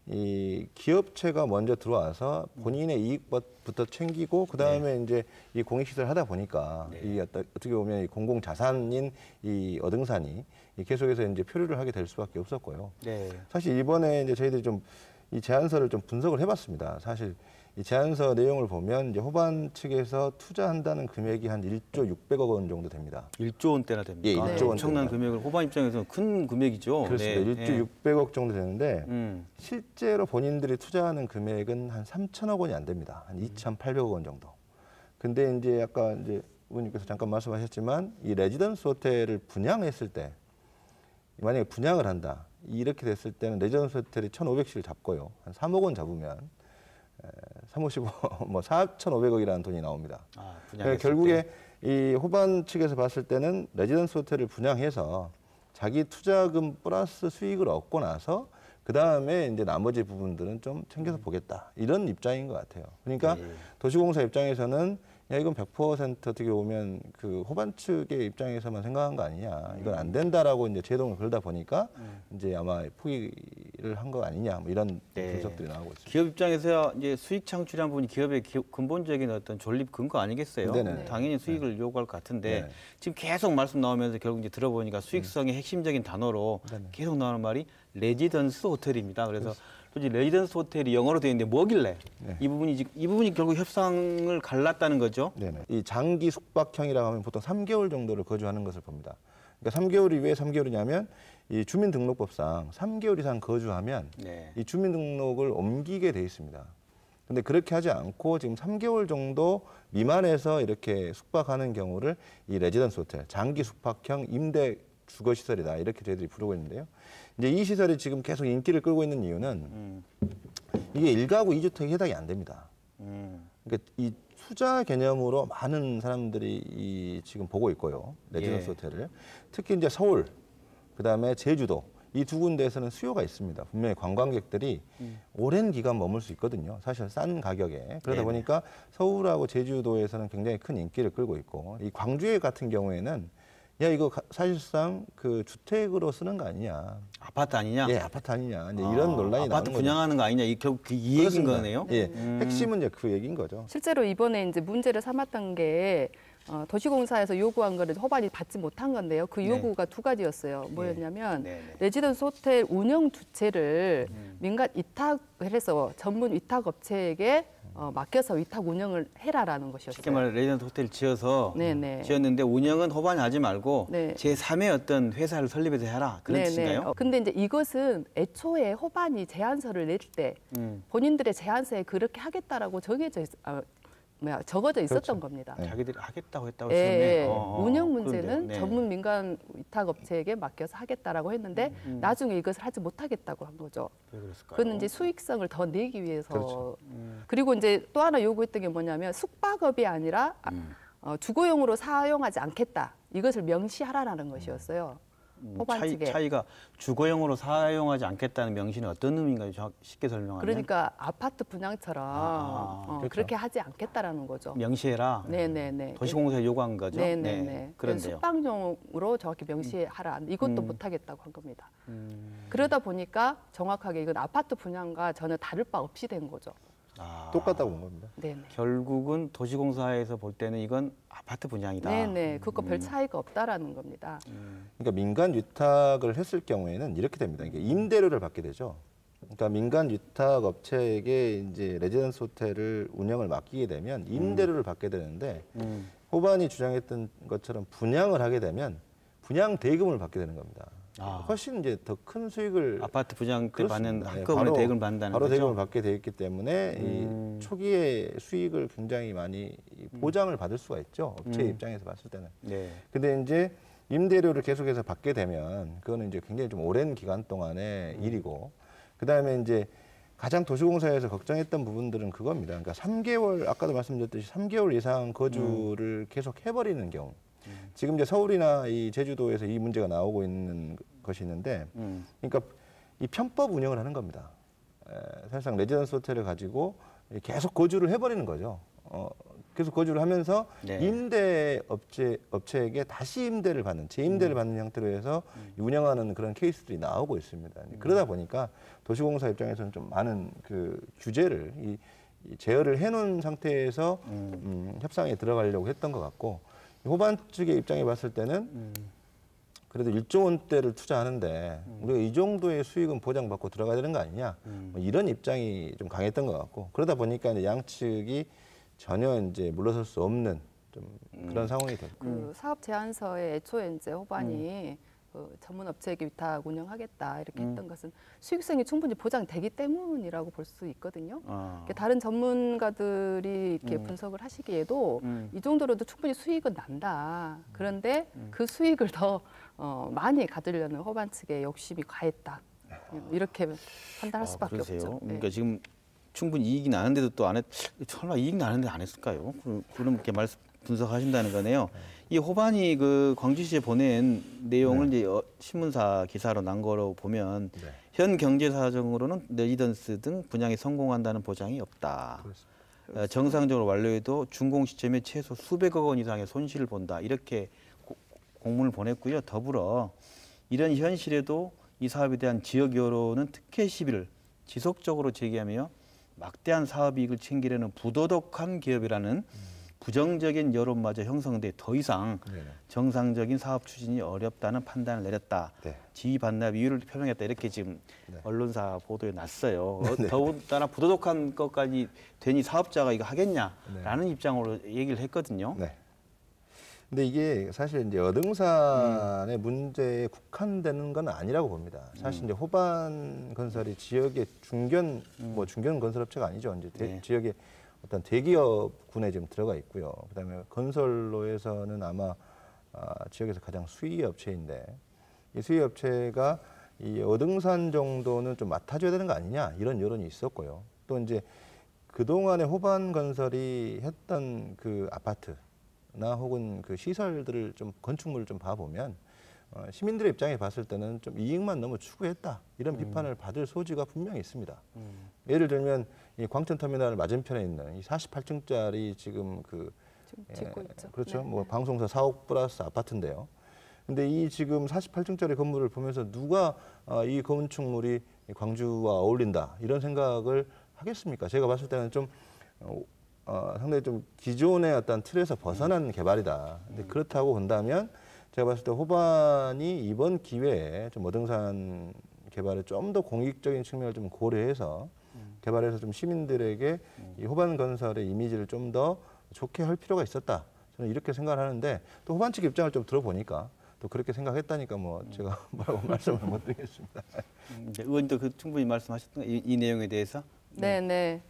S3: 이 기업체가 먼저 들어와서 본인의 이익부터 챙기고 그 다음에 이제 이 공익시설 하다 보니까 이 어떻게 보면 이 공공 자산인 이 어등산이 계속해서 이제 표류를 하게 될 수밖에 없었고요.
S1: 네.
S3: 사실 이번에 이제 저희들이 좀 이 제안서를 좀 분석을 해봤습니다. 사실 이 제안서 내용을 보면 이제 호반 측에서 투자한다는 금액이 한 1조 600억 원 정도 됩니다.
S1: 1조 원대나 됩니까?
S3: 예, 1조
S1: 엄청난
S3: 원대입니다.
S1: 금액을 호반 입장에서는 큰 금액이죠.
S3: 그렇습니다.
S1: 네.
S3: 1조 600억 정도 되는데
S1: 음.
S3: 실제로 본인들이 투자하는 금액은 한 3천억 원이 안 됩니다. 한 2,800억 원 정도. 근데 이제 아까 이제 의원님께서 잠깐 말씀하셨지만 이 레지던스 호텔을 분양했을 때 만약에 분양을 한다. 이렇게 됐을 때는 레지던스 호텔이 1,500실 잡고요. 한 3억 원 잡으면 355, 뭐 4,500억이라는 돈이 나옵니다.
S1: 분양했을
S3: 결국에
S1: 때.
S3: 이 호반 측에서 봤을 때는 레지던스 호텔을 분양해서 자기 투자금 플러스 수익을 얻고 나서 그 다음에 이제 나머지 부분들은 좀 챙겨서 보겠다 이런 입장인 것 같아요. 그러니까 도시공사 입장에서는 야 이건 100% 어떻게 보면 그 호반 측의 입장에서만 생각한 거 아니냐, 이건 안 된다라고 이제 제동을 걸다 보니까 이제 아마 포기를 한 거 아니냐, 뭐 이런
S1: 네.
S3: 분석들이 나오고 있습니다.
S1: 기업 입장에서 이제 수익 창출한 부분이 기업의 근본적인 어떤 존립 근거 아니겠어요?
S3: 네네.
S1: 당연히 수익을 요구할 것 같은데
S3: 네.
S1: 지금 계속 말씀 나오면서 결국 이제 들어보니까 수익성의 핵심적인 단어로
S3: 네네.
S1: 계속 나오는 말이 레지던스 호텔입니다. 그래서 솔직히 레지던스 호텔이 영어로 되어 있는데 뭐길래
S3: 네.
S1: 이 부분이 결국 협상을 갈랐다는 거죠.
S3: 네네. 이 장기 숙박형이라고 하면 보통 3개월 정도를 거주하는 것을 봅니다. 그러니까 3개월이 왜 3개월이냐면 이 주민등록법상 3개월 이상 거주하면
S1: 네.
S3: 이 주민등록을 옮기게 돼 있습니다. 근데 그렇게 하지 않고 지금 3개월 정도 미만에서 이렇게 숙박하는 경우를 이 레지던스 호텔, 장기 숙박형 임대 주거 시설이다 이렇게 저희들이 부르고 있는데요. 이제 이 시설이 지금 계속 인기를 끌고 있는 이유는 이게 1가구 2주택에 해당이 안 됩니다. 그러니까 이 투자 개념으로 많은 사람들이 지금 보고 있고요. 레지던스
S1: 예.
S3: 호텔을. 특히 이제 서울, 그다음에 제주도 이 두 군데에서는 수요가 있습니다. 분명히 관광객들이 오랜 기간 머물 수 있거든요. 사실 싼 가격에. 그러다
S1: 네네.
S3: 보니까 서울하고 제주도에서는 굉장히 큰 인기를 끌고 있고 이 광주에 같은 경우에는 야 이거 사실상 그 주택으로 쓰는 거 아니냐.
S1: 아파트 아니냐?
S3: 예, 아파트 아니냐. 이제 이런 논란이
S1: 아파트
S3: 나오는
S1: 분양하는 거 아니냐? 이 결국 이 얘기인
S3: 그렇습니다.
S1: 거네요.
S3: 예, 핵심은 이제 그 얘기인 거죠.
S4: 실제로 이번에 이제 문제를 삼았던 게 도시공사에서 요구한 거를 호반이 받지 못한 건데요. 그
S1: 네.
S4: 요구가 두 가지였어요. 뭐였냐면
S1: 네, 네.
S4: 레지던스 호텔 운영 주체를 민간 위탁해서 전문 위탁 업체에게 맡겨서 위탁 운영을 해라라는 것이었어요.
S1: 쉽게 말해 레지던트 호텔 지어서
S4: 네네.
S1: 지었는데 운영은 호반이 하지 말고
S4: 네.
S1: 제3의 어떤 회사를 설립해서 해라. 그런 뜻인가요?
S4: 근데 이제 이것은 애초에 호반이 제안서를 낼 때 본인들의 제안서에 그렇게 하겠다라고 적어져 있었던 겁니다.
S3: 네.
S1: 자기들이 하겠다고 했다고
S4: 예,
S1: 했었네.
S4: 운영 문제는
S1: 그런데요. 네.
S4: 전문 민간 위탁 업체에게 맡겨서 하겠다라고 했는데 나중에 이것을 하지 못하겠다고 한 거죠.
S1: 왜 그랬을까요?
S4: 그는 이제 수익성을 더 내기 위해서
S3: 그렇죠.
S4: 그리고 이제 또 하나 요구했던 게 뭐냐면 숙박업이 아니라 주거용으로 사용하지 않겠다. 이것을 명시하라라는 것이었어요. 호반 측에.
S1: 차이가 주거용으로 사용하지 않겠다는 명시는 어떤 의미인가요? 쉽게 설명하면
S4: 그러니까 아파트 분양처럼
S3: 그렇죠.
S4: 그렇게 하지 않겠다라는 거죠.
S1: 명시해라.
S4: 네네네.
S1: 도시공사에 요구한 거죠.
S4: 네네네.
S1: 네. 그런데요.
S4: 숙박용으로 정확히 명시하라. 이것도 못하겠다고 한 겁니다. 그러다 보니까 정확하게 이건 아파트 분양과 전혀 다를 바 없이 된 거죠.
S3: 똑같다고 본 겁니다.
S4: 네네.
S1: 결국은 도시공사에서 볼 때는 이건 아파트 분양이다.
S4: 네네. 그거 별 차이가 없다라는 겁니다.
S3: 그러니까 민간 위탁을 했을 경우에는 이렇게 됩니다. 이게 임대료를 받게 되죠. 그러니까 민간 위탁 업체에게 이제 레지던스 호텔을 운영을 맡기게 되면 임대료를 받게 되는데 호반이 주장했던 것처럼 분양을 하게 되면 분양 대금을 받게 되는 겁니다. 훨씬 이제 더 큰 수익을
S1: 아파트 분양 때 받는
S3: 그렇습니다. 예,
S1: 한꺼번에 대금을 받는다는
S3: 바로
S1: 거죠.
S3: 대금을 받게 돼 있기 때문에 이 초기에 수익을 굉장히 많이 보장을 받을 수가 있죠. 업체 입장에서 봤을 때는.
S1: 네.
S3: 근데 이제 임대료를 계속해서 받게 되면 그거는 이제 굉장히 좀 오랜 기간 동안의 일이고 그다음에 이제 가장 도시공사에서 걱정했던 부분들은 그겁니다. 그러니까 3개월 아까도 말씀드렸듯이 3개월 이상 거주를 계속 해버리는 경우. 지금 이제 서울이나 이 제주도에서 이 문제가 나오고 있는 것이 있는데, 그러니까 이 편법 운영을 하는 겁니다. 사실상 레지던스 호텔을 가지고 계속 거주를 해버리는 거죠. 계속 거주를 하면서
S1: 네.
S3: 임대 업체에게 다시 임대를 받는 재임대를 받는 형태로 해서 운영하는 그런 케이스들이 나오고 있습니다. 그러다 보니까 도시공사 입장에서는 좀 많은 그 규제를 이 제어를 해놓은 상태에서 협상에 들어가려고 했던 것 같고 호반 측의 입장에 봤을 때는 그래도 1조 원대를 투자하는데 우리가 이 정도의 수익은 보장받고 들어가야 되는 거 아니냐 뭐 이런 입장이 좀 강했던 것 같고 그러다 보니까 이제 양측이 전혀 이제 물러설 수 없는 좀 그런 상황이 됐고
S4: 그 사업 제안서에 애초에 이제 호반이 그 전문 업체에게 위탁 운영하겠다 이렇게 했던 것은 수익성이 충분히 보장되기 때문이라고 볼 수 있거든요. 이렇게 다른 전문가들이 이렇게 분석을 하시기에도 이 정도로도 충분히 수익은 난다. 그런데 그 수익을 더 많이 가지려는 호반 측의 욕심이 과했다. 이렇게 판단할 수밖에
S1: 그러세요?
S4: 없죠.
S1: 그러니까 지금 충분히 이익이 나는데도 또 안 했, 설마 이익 나는데 안 했을까요? 그렇게 분석하신다는 거네요. 이 호반이 그 광주시에 보낸 내용을 이제 신문사 기사로 난 거로 보면 현 경제 사정으로는 레지던스 등 분양에 성공한다는 보장이 없다. 정상적으로 완료해도 준공 시점에 최소 수백억 원 이상의 손실을 본다. 이렇게 공문을 보냈고요. 더불어 이런 현실에도 이 사업에 대한 지역 여론은 특혜 시비를 지속적으로 제기하며 막대한 사업이익을 챙기려는 부도덕한 기업이라는 부정적인 여론마저 형성돼 더 이상 정상적인 사업 추진이 어렵다는 판단을 내렸다.
S3: 네.
S1: 지위 반납 이유를 표명했다. 이렇게 지금 언론사 보도에 났어요. 더군다나 부도덕한 것까지 되니 사업자가 이거 하겠냐라는 입장으로 얘기를 했거든요.
S3: 네. 근데 이게 사실 이제 어등산의 문제에 국한되는 건 아니라고 봅니다. 사실 이제 호반 건설이 지역의 중견 중견 건설업체가 아니죠. 이제 지역의 어떤 대기업군에 지금 들어가 있고요. 그다음에 건설로에서는 아마 지역에서 가장 수위 업체인데 이 수위 업체가 이 어등산 정도는 좀 맡아줘야 되는 거 아니냐 이런 여론이 있었고요. 또 이제 그 동안에 호반 건설이 했던 그 아파트나 혹은 그 시설들을 좀 건축물을 좀 봐보면 시민들의 입장에 봤을 때는 좀 이익만 너무 추구했다 이런 비판을 받을 소지가 분명히 있습니다. 예를 들면 이 광천터미널 맞은편에 있는 이 48층짜리 지금 그
S4: 지금 짓고 있죠.
S3: 그렇죠.
S4: 네.
S3: 뭐 방송사 4억 플러스 아파트인데요. 근데 이 지금 48층짜리 건물을 보면서 누가 이 건축물이 광주와 어울린다 이런 생각을 하겠습니까? 제가 봤을 때는 좀 상당히 좀 기존의 어떤 틀에서 벗어난 개발이다. 근데 그렇다고 본다면 제가 봤을 때 호반이 이번 기회에 좀 어등산 개발에 좀 더 공익적인 측면을 좀 고려해서 개발해서 좀 시민들에게 이 호반 건설의 이미지를 좀 더 좋게 할 필요가 있었다. 저는 이렇게 생각을 하는데 또 호반 측 입장을 좀 들어보니까 또 그렇게 생각했다니까 뭐 제가 뭐라고 말씀을 못 드리겠습니다.
S1: 의원님도 그 충분히 말씀하셨던 이 내용에 대해서.
S4: 네.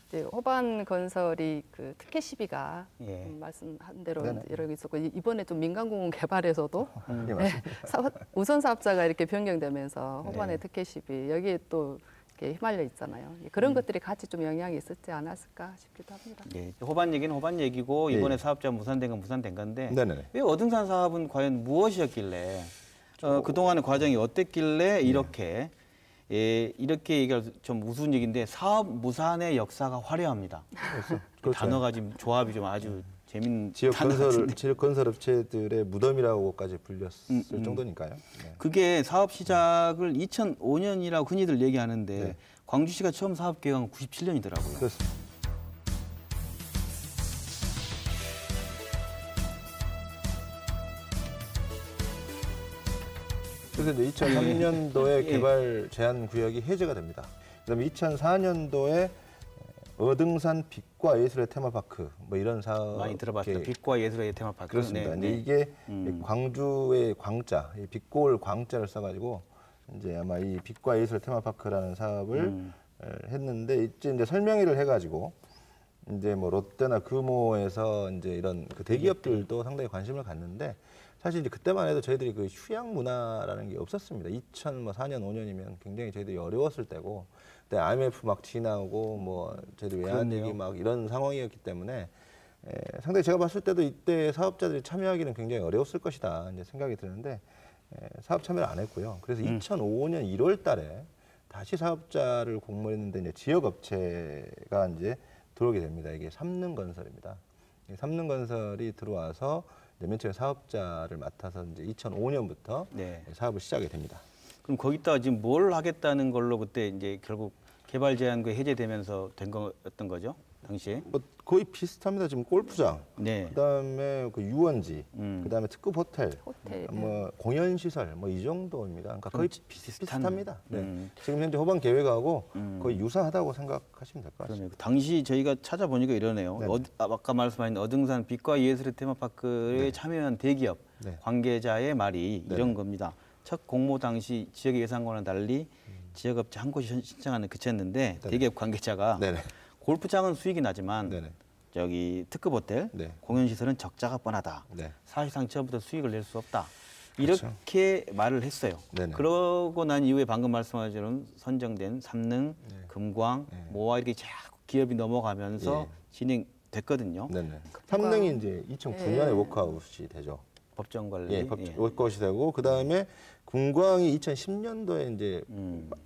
S4: 이제 호반 건설이 그 특혜 시비가
S1: 예.
S4: 말씀한 대로
S3: 네네.
S4: 여러 개 있었고 이번에 좀 민간공원 개발에서도
S3: 예, 맞습니다.
S4: 우선 사업자가 이렇게 변경되면서 호반의
S3: 네.
S4: 특혜 시비 여기에 또 이렇게 휘말려 있잖아요. 그런 것들이 같이 좀 영향이 있었지 않았을까 싶기도 합니다.
S1: 예, 호반 얘기는 호반 얘기고
S3: 예,
S1: 이번에
S3: 예.
S1: 사업자 무산된 건 무산된 건데
S3: 네네네.
S1: 왜 어등산 사업은 과연 무엇이었길래 그동안의 과정이 어땠길래 이렇게 이렇게 얘기할 좀 무슨 얘기인데 사업 무산의 역사가 화려합니다.
S3: 그렇죠.
S1: 단어가 지금 조합이 좀 아주 재밌는
S3: 지역
S1: 단어
S3: 건설
S1: 같은데.
S3: 지역 건설 업체들의 무덤이라고까지 불렸을 정도니까요. 네.
S1: 그게 사업 시작을 2005년이라고 흔히들 얘기하는데
S3: 네.
S1: 광주시가 처음 사업 계획은 97년이더라고요.
S3: 그렇습니다. 그래서 이제 2003년도에
S1: 예.
S3: 개발 제한 구역이 해제가 됩니다. 그다음에 2004년도에 어등산 빛과 예술의 테마파크 뭐 이런 사업
S1: 많이 들어봤어요. 빛과 예술의 테마파크.
S3: 그렇습니다.
S1: 네,
S3: 근데
S1: 네.
S3: 이게 광주의 광자, 이 빛골 광자를 써가지고 이제 아마 이 빛과 예술 테마파크라는 사업을 했는데 이제 설명회를 해가지고 이제 뭐 롯데나 금호에서 이제 이런 그 대기업들도 상당히 관심을 갖는데 사실 이제 그때만 해도 저희들이 그 휴양 문화라는 게 없었습니다. 2004년 5년이면 굉장히 저희들이 어려웠을 때고 그때 IMF 막 지나고 뭐 저희들 외환위기 막 이런 상황이었기 때문에 상당히 제가 봤을 때도 이때 사업자들이 참여하기는 굉장히 어려웠을 것이다 이제 생각이 드는데 사업 참여를 안 했고요. 그래서 2005년 1월달에 다시 사업자를 공모했는데 이제 지역 업체가 이제 들어오게 됩니다. 이게 삼능건설입니다. 삼능건설이 들어와서 맨 처음에 사업자를 맡아서 이제 2005년부터
S1: 네.
S3: 사업을 시작이 됩니다.
S1: 그럼 거기다가 지금 뭘 하겠다는 걸로 그때 이제 결국 개발 제한구 해제되면서 된 거였던 거죠? 당시에?
S3: 뭐 거의 비슷합니다. 지금 골프장,
S1: 네.
S3: 그다음에 그 유원지, 그다음에 특급 호텔,
S4: 호텔,
S3: 뭐 공연 시설, 뭐 이 정도입니다. 그러니까 거의 비슷합니다. 네. 지금 현재 호반 계획하고 거의 유사하다고 생각하시면 될 것 같습니다.
S1: 그러네요. 당시 저희가 찾아보니까 이러네요.
S3: 네네.
S1: 아까 말씀하신 어등산 빛과 예술의 테마파크에 참여한 대기업
S3: 네.
S1: 관계자의 말이
S3: 네네.
S1: 이런 겁니다. 첫 공모 당시 지역의 예산과는 달리 지역업체 한 곳이 신청하는 그쳤는데 대기업 관계자가
S3: 네네.
S1: 골프장은 수익이 나지만
S3: 네네.
S1: 저기 특급 호텔,
S3: 네.
S1: 공연시설은 적자가 뻔하다.
S3: 네.
S1: 사실상 처음부터 수익을 낼 수 없다.
S3: 그렇죠.
S1: 이렇게 말을 했어요.
S3: 네네.
S1: 그러고 난 이후에 방금 말씀하신 대로 선정된 삼능, 금광, 모아 이렇게 자꾸 기업이 넘어가면서
S3: 예.
S1: 진행됐거든요.
S3: 네네. 삼능이 이제 2009년에 워크아웃이 되죠.
S1: 법정 관리.
S3: 예, 워크아웃이 되고 그 다음에 금광이 2010년도에 이제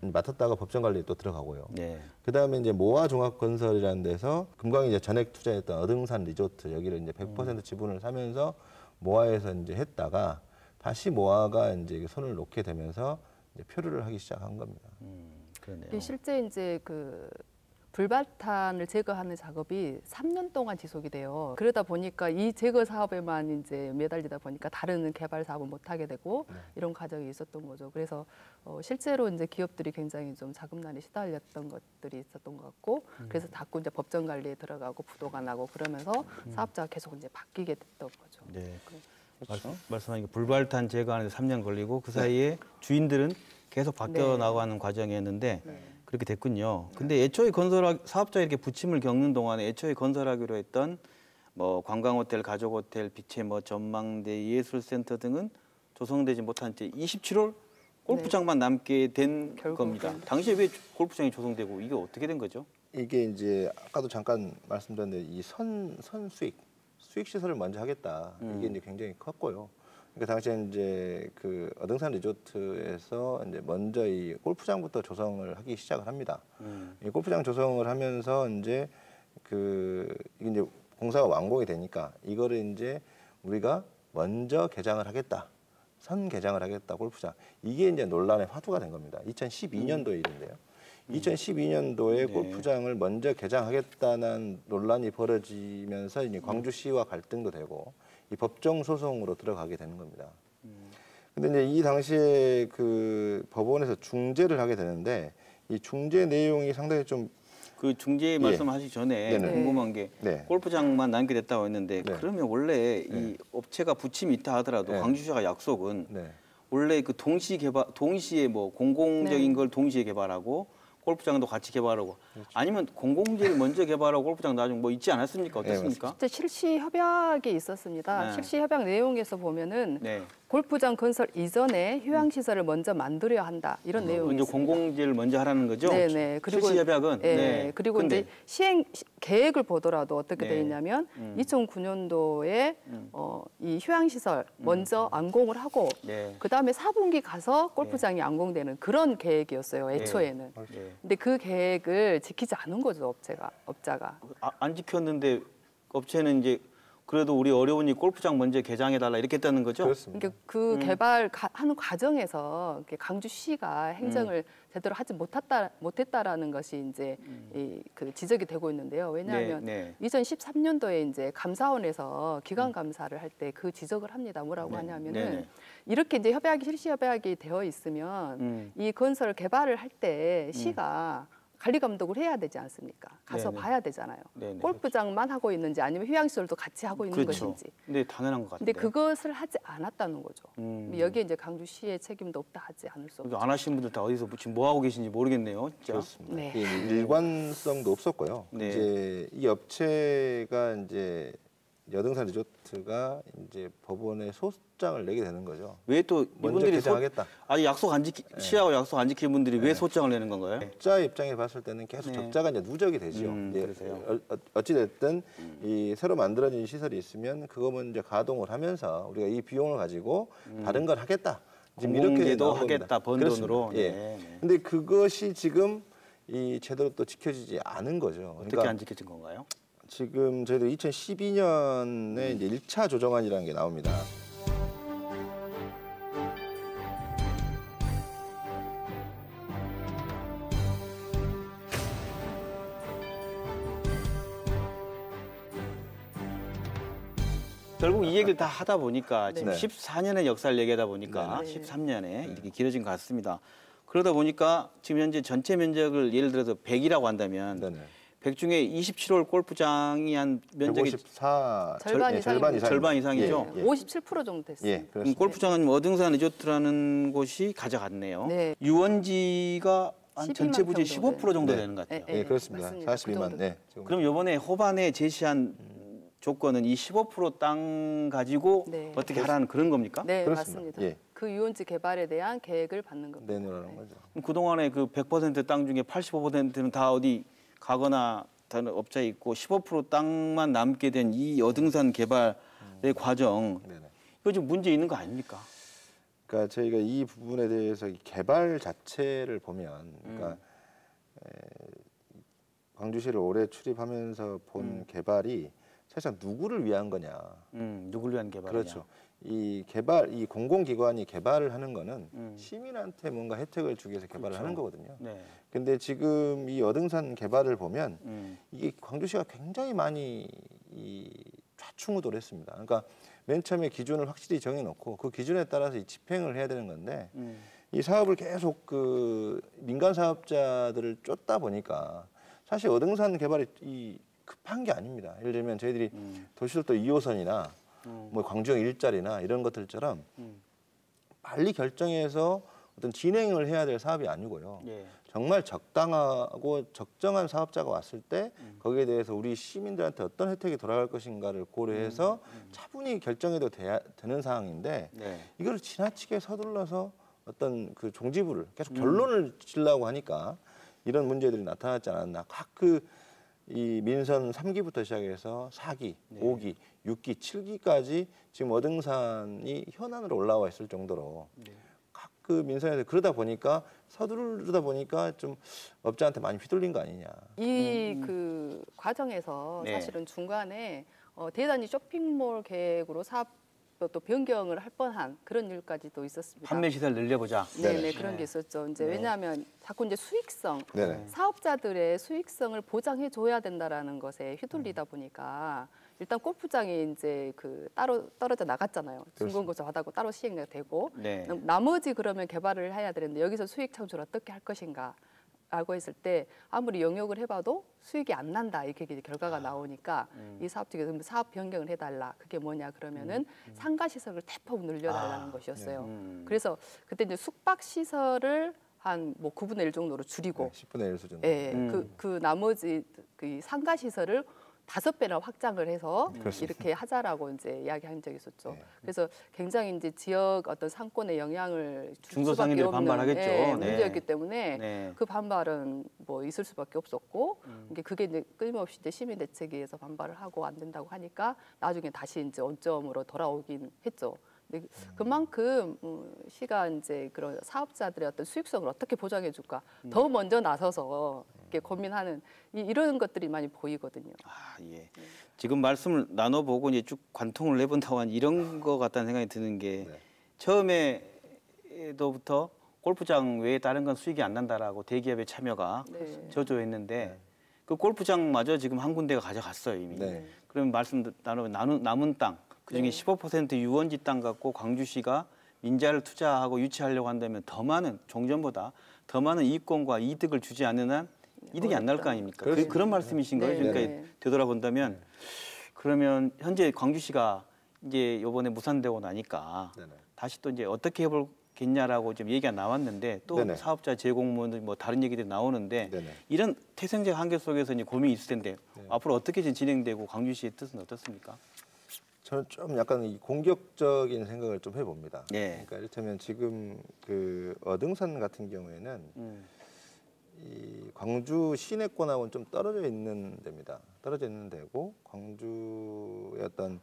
S3: 맡았다가 법정 관리에 또 들어가고요.
S1: 네.
S3: 그 다음에 이제 모아 종합건설이라는 데서 금광이 이제 전액 투자했던 어등산 리조트 여기를 이제 100% 지분을 사면서 모아에서 이제 했다가 다시 모아가 이제 손을 놓게 되면서 이제 표류를 하기 시작한 겁니다.
S1: 그러네요.
S4: 실제 이제 그 불발탄을 제거하는 작업이 3년 동안 지속이 돼요. 그러다 보니까 이 제거 사업에만 이제 매달리다 보니까 다른 개발 사업은 못 하게 되고 이런 과정이 있었던 거죠. 그래서 실제로 이제 기업들이 굉장히 좀 자금난에 시달렸던 것들이 있었던 것 같고 그래서 자꾸 이제 법정 관리에 들어가고 부도가 나고 그러면서 사업자가 계속 이제 바뀌게 됐던 거죠.
S1: 네. 말씀하신 게 불발탄 제거하는데 3년 걸리고 그 사이에 주인들은 계속 바뀌어
S4: 네.
S1: 나가는 과정이었는데 그렇게 됐군요. 근데 애초에 사업자 이렇게 부침을 겪는 동안에 애초에 건설하기로 했던 뭐 관광호텔, 가족호텔, 빛의 뭐 전망대, 예술센터 등은 조성되지 못한 채 27홀 골프장만 남게 된
S4: 결국은.
S1: 겁니다. 당시에 왜 골프장이 조성되고 이게 어떻게 된 거죠?
S3: 이게 이제 아까도 잠깐 말씀드렸는데 이 수익 시설을 먼저 하겠다. 이게 이제 굉장히 컸고요. 그 당시에 이제 그 어등산 리조트에서 이제 먼저 이 골프장부터 조성을 하기 시작을 합니다. 이 골프장 조성을 하면서 이제 이게 이제 공사가 완공이 되니까 이거를 이제 우리가 먼저 개장을 하겠다. 선 개장을 하겠다 골프장. 이게 이제 논란의 화두가 된 겁니다. 2012년도의 일인데요. 2012년도에
S1: 네.
S3: 골프장을 먼저 개장하겠다는 논란이 벌어지면서 이제 광주시와 갈등도 되고 이 법정 소송으로 들어가게 되는 겁니다. 근데 이제 이 당시에 그 법원에서 중재를 하게 되는데 이 중재 내용이 상당히 좀
S1: 그 중재 말씀하시기 전에
S3: 네네.
S1: 궁금한 게
S3: 네.
S1: 골프장만 남겨뒀다고 했는데
S3: 네.
S1: 그러면 원래 이 업체가 부침이 있다 하더라도
S3: 네.
S1: 광주시가 약속은
S3: 네.
S1: 원래 그 동시에 뭐 공공적인
S4: 네.
S1: 걸 동시에 개발하고 골프장도 같이 개발하고 아니면 공공재를 먼저 개발하고 골프장 나중에 뭐 있지 않았습니까? 어떻습니까?
S4: 실제 실시 협약이 있었습니다.
S1: 네.
S4: 실시 협약 내용에서 보면은
S1: 네.
S4: 골프장 건설 이전에 휴양 시설을 먼저 만들어야 한다 이런 내용이
S1: 먼저
S4: 있습니다.
S1: 공공재를 먼저 하라는 거죠?
S4: 네네. 그리고
S1: 실시 협약은.
S4: 예,
S1: 네.
S4: 그리고
S1: 근데
S4: 이제 시행 계획을 보더라도 어떻게
S1: 네.
S4: 되어 있냐면 2009년도에 이 휴양 시설 먼저 완공을 하고
S1: 네.
S4: 그 다음에 4분기 가서 골프장이 완공되는 그런 계획이었어요. 애초에는.
S1: 네.
S4: 근데 그 계획을 지키지 않은 거죠 업자가.
S1: 안 지켰는데 업체는 이제 그래도 우리 어려우니 골프장 먼저 개장해달라 이렇게 했다는 거죠?
S3: 그렇습니다.
S4: 그러니까 그 개발하는 과정에서 이렇게 강주시가 행정을 제대로 하지 못했다라는 것이 이제 그 지적이 되고 있는데요. 왜냐하면
S1: 네.
S4: 2013년도에 이제 감사원에서 기관 감사를 할 때 그 지적을 합니다. 뭐라고 하냐면은
S1: 네네.
S4: 이렇게 이제 실시 협약이 되어 있으면 이 건설 개발을 할 때 시가 관리 감독을 해야 되지 않습니까? 가서
S1: 네네.
S4: 봐야 되잖아요.
S1: 네네.
S4: 골프장만 하고 있는지 아니면 휴양시설도 같이 하고 있는
S1: 그렇죠.
S4: 것인지.
S1: 근데 당연한 것 같은데.
S4: 근데 그것을 하지 않았다는 거죠. 여기에 이제 강주시의 책임도 없다 하지 않을 수 없죠.
S1: 안 하신 분들 다 어디서 지금 뭐 하고 계신지 모르겠네요. 진짜.
S3: 그렇습니다.
S4: 네.
S3: 이 일관성도 없었고요.
S1: 네.
S3: 이제 이 업체가 이제 여등산 리조트가 이제 법원에 소장을 내게 되는 거죠.
S1: 왜 또
S3: 먼저
S1: 이분들이
S3: 개장하겠다.
S1: 아니 약속 안 지키 시하고 약속 안 지키는 분들이 왜 소장을 내는 건가요?
S3: 업자 입장에 봤을 때는 계속
S1: 네.
S3: 적자가 이제 누적이 되죠. 이제
S1: 그러세요.
S3: 어찌 됐든 이 새로 만들어진 시설이 있으면 그거 먼저 가동을 하면서 우리가 이 비용을 가지고 다른 걸 하겠다. 지금 이렇게
S1: 공공재도
S3: 나온 겁니다.
S1: 하겠다 번
S3: 그렇습니다.
S1: 돈으로.
S3: 예.
S1: 네.
S3: 근데 그것이 지금 이 제대로 또 지켜지지 않은 거죠.
S1: 어떻게 안 지켜진 건가요?
S3: 지금 저희도 2012년에 이제 1차 조정안이라는 게 나옵니다.
S1: 결국 이 얘기를 다 하다 보니까 지금
S3: 네.
S1: 14년의 역사를 얘기하다 보니까
S4: 네.
S1: 13년에 이렇게 길어진 것 같습니다. 그러다 보니까 지금 현재 전체 면적을 예를 들어서 100이라고 한다면
S3: 네네.
S1: 100 중에 27홀 골프장이 한 면적이
S3: 154
S4: 절반
S3: 예,
S4: 이상입니다.
S1: 절반 이상이죠?
S3: 예, 예.
S4: 57% 정도 됐어요.
S3: 예,
S1: 그럼
S3: 그렇습니다.
S1: 골프장은 어등산 리조트라는 곳이 가져갔네요.
S4: 네.
S1: 유원지가 한
S4: 12만
S1: 전체 부지
S4: 평
S1: 15% 정도
S3: 네.
S1: 되는 것 같아요.
S3: 예, 그렇습니다.
S4: 맞습니다.
S3: 42만.
S4: 그 정도.
S3: 네. 지금
S1: 그럼 이번에 호반에 제시한 조건은 이 15% 땅 가지고
S4: 네.
S1: 어떻게 하라는 그런 겁니까?
S4: 네,
S3: 그렇습니다.
S4: 맞습니다.
S3: 예.
S4: 그 유원지 개발에 대한 계획을 받는 겁니다.
S3: 내놓으라는 거죠.
S1: 그럼 그동안에 그 100%땅 중에 85%는 다 어디 가거나 다른 업자에 있고 15% 땅만 남게 된 이 어등산 개발의 과정
S3: 네네.
S1: 이거 좀 문제 있는 거 아닙니까?
S3: 그러니까 저희가 이 부분에 대해서 이 개발 자체를 보면, 그러니까 광주시를 올해 출입하면서 본 개발이 사실상 누구를 위한 거냐?
S1: 누굴 위한 개발이냐?
S3: 그렇죠. 이 공공기관이 개발을 하는 거는 시민한테 뭔가 혜택을 주기 위해서 개발을 하는 거거든요.
S1: 네.
S3: 근데 지금 이 어등산 개발을 보면 이게 광주시가 굉장히 많이 이 좌충우돌 했습니다. 그러니까 맨 처음에 기준을 확실히 정해놓고 그 기준에 따라서 이 집행을 해야 되는 건데 이 사업을 계속 그 민간 사업자들을 쫓다 보니까 사실 어등산 개발이 이 급한 게 아닙니다. 예를 들면 저희들이 도시철도 2호선이나 뭐 광주형 일자리나 이런 것들처럼 빨리 결정해서 어떤 진행을 해야 될 사업이 아니고요.
S1: 예.
S3: 정말 적당하고 적정한 사업자가 왔을 때 거기에 대해서 우리 시민들한테 어떤 혜택이 돌아갈 것인가를 고려해서 차분히 결정해도 되는 상황인데
S1: 네.
S3: 이걸 지나치게 서둘러서 어떤 그 종지부를 계속 결론을 지려고 하니까 이런 문제들이 나타났지 않았나. 이 민선 3기부터 시작해서 4기, 5기, 6기, 7기까지 지금 어등산이 현안으로 올라와 있을 정도로 각 그 민선에서 그러다 보니까 서두르다 보니까 좀 업자한테 많이 휘둘린 거 아니냐.
S4: 이 그 과정에서
S1: 네.
S4: 사실은 중간에 대단히 쇼핑몰 계획으로 사업 또 변경을 할 뻔한 그런 일까지도 있었습니다.
S1: 판매 시설 늘려보자.
S4: 네네 그런 게 있었죠. 이제 왜냐하면 자꾸 이제 수익성
S3: 네네.
S4: 사업자들의 수익성을 보장해 줘야 된다라는 것에 휘둘리다 보니까 일단 골프장이 이제 그 따로 떨어져 나갔잖아요. 준공거저 하다고 따로 시행이 되고
S1: 네.
S4: 나머지 그러면 개발을 해야 되는데 여기서 수익 창출 어떻게 할 것인가? 라고 했을 때 아무리 영역을 해봐도 수익이 안 난다 이렇게 이제 결과가 나오니까 이 사업 측에서 사업 변경을 해달라. 그게 뭐냐 그러면은 상가 시설을 대폭 늘려달라는 것이었어요. 그래서 그때 이제 숙박 시설을 한 뭐 9분의 1 정도로 줄이고,
S3: 10분의 1 수준.
S4: 예, 그 나머지 그 상가 시설을 5배나 확장을 해서 이렇게 하자라고 이제 이야기한 적이 있었죠.
S3: 네.
S4: 그래서 굉장히 이제 지역 어떤 상권에 영향을 줄 수밖에
S1: 중소상인들이
S4: 없는
S1: 반발하겠죠.
S4: 예,
S1: 네.
S4: 문제였기 때문에
S1: 네.
S4: 그 반발은 뭐 있을 수밖에 없었고 그게 이제 끊임없이 이제 시민 대책위에서 반발을 하고 안 된다고 하니까 나중에 다시 이제 원점으로 돌아오긴 했죠. 근데 그만큼 시가 이제 그런 사업자들의 어떤 수익성을 어떻게 보장해 줄까 더 먼저 나서서 이렇게 고민하는 이런 것들이 많이 보이거든요.
S1: 아, 예. 지금 말씀을 나눠보고 이제 쭉 관통을 해본다고 한 이런 거 같다는 생각이 드는 게
S3: 네.
S1: 처음에부터 골프장 외에 다른 건 수익이 안 난다라고 대기업의 참여가
S4: 네.
S1: 저조했는데 그 골프장마저 지금 한 군데가 가져갔어요 이미.
S3: 네.
S1: 그러면 말씀 나누면 남은 땅 그중에 15% 유원지 땅 갖고 광주시가 민자를 투자하고 유치하려고 한다면 더 많은 종전보다 더 많은 이익권과 이득을 주지 않는 한 이득이 안 나올 거 아닙니까? 그런 말씀이신 거예요.
S4: 네,
S1: 그러니까
S4: 네.
S1: 되돌아본다면 그러면 현재 광주시가 이제 이번에 무산되고 나니까
S3: 네네.
S1: 다시 또 이제 어떻게 해볼겠냐라고 지금 얘기가 나왔는데 또
S3: 네네.
S1: 사업자 재공모는 뭐 다른 얘기들이 나오는데
S3: 네네.
S1: 이런 태생적 한계 속에서 이제 고민이 있을 텐데 앞으로 어떻게 지금 진행되고 광주시의 뜻은 어떻습니까?
S3: 저는 좀 약간 이 공격적인 생각을 좀 해봅니다.
S1: 네.
S3: 그러니까 이를테면 지금 그 어등산 같은 경우에는 이 광주 시내권하고는 좀 떨어져 있는 데입니다. 떨어져 있는 데고 광주의 어떤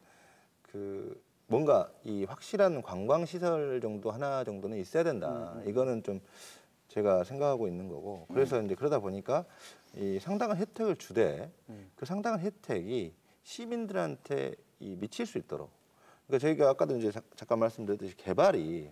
S3: 그 뭔가 이 확실한 관광 시설 정도 하나 정도는 있어야 된다. 이거는 좀 제가 생각하고 있는 거고. 그래서 이제 그러다 보니까 이 상당한 혜택을 주되 그 상당한 혜택이 시민들한테 이 미칠 수 있도록. 그러니까 저희가 아까도 이제 잠깐 말씀드렸듯이 개발이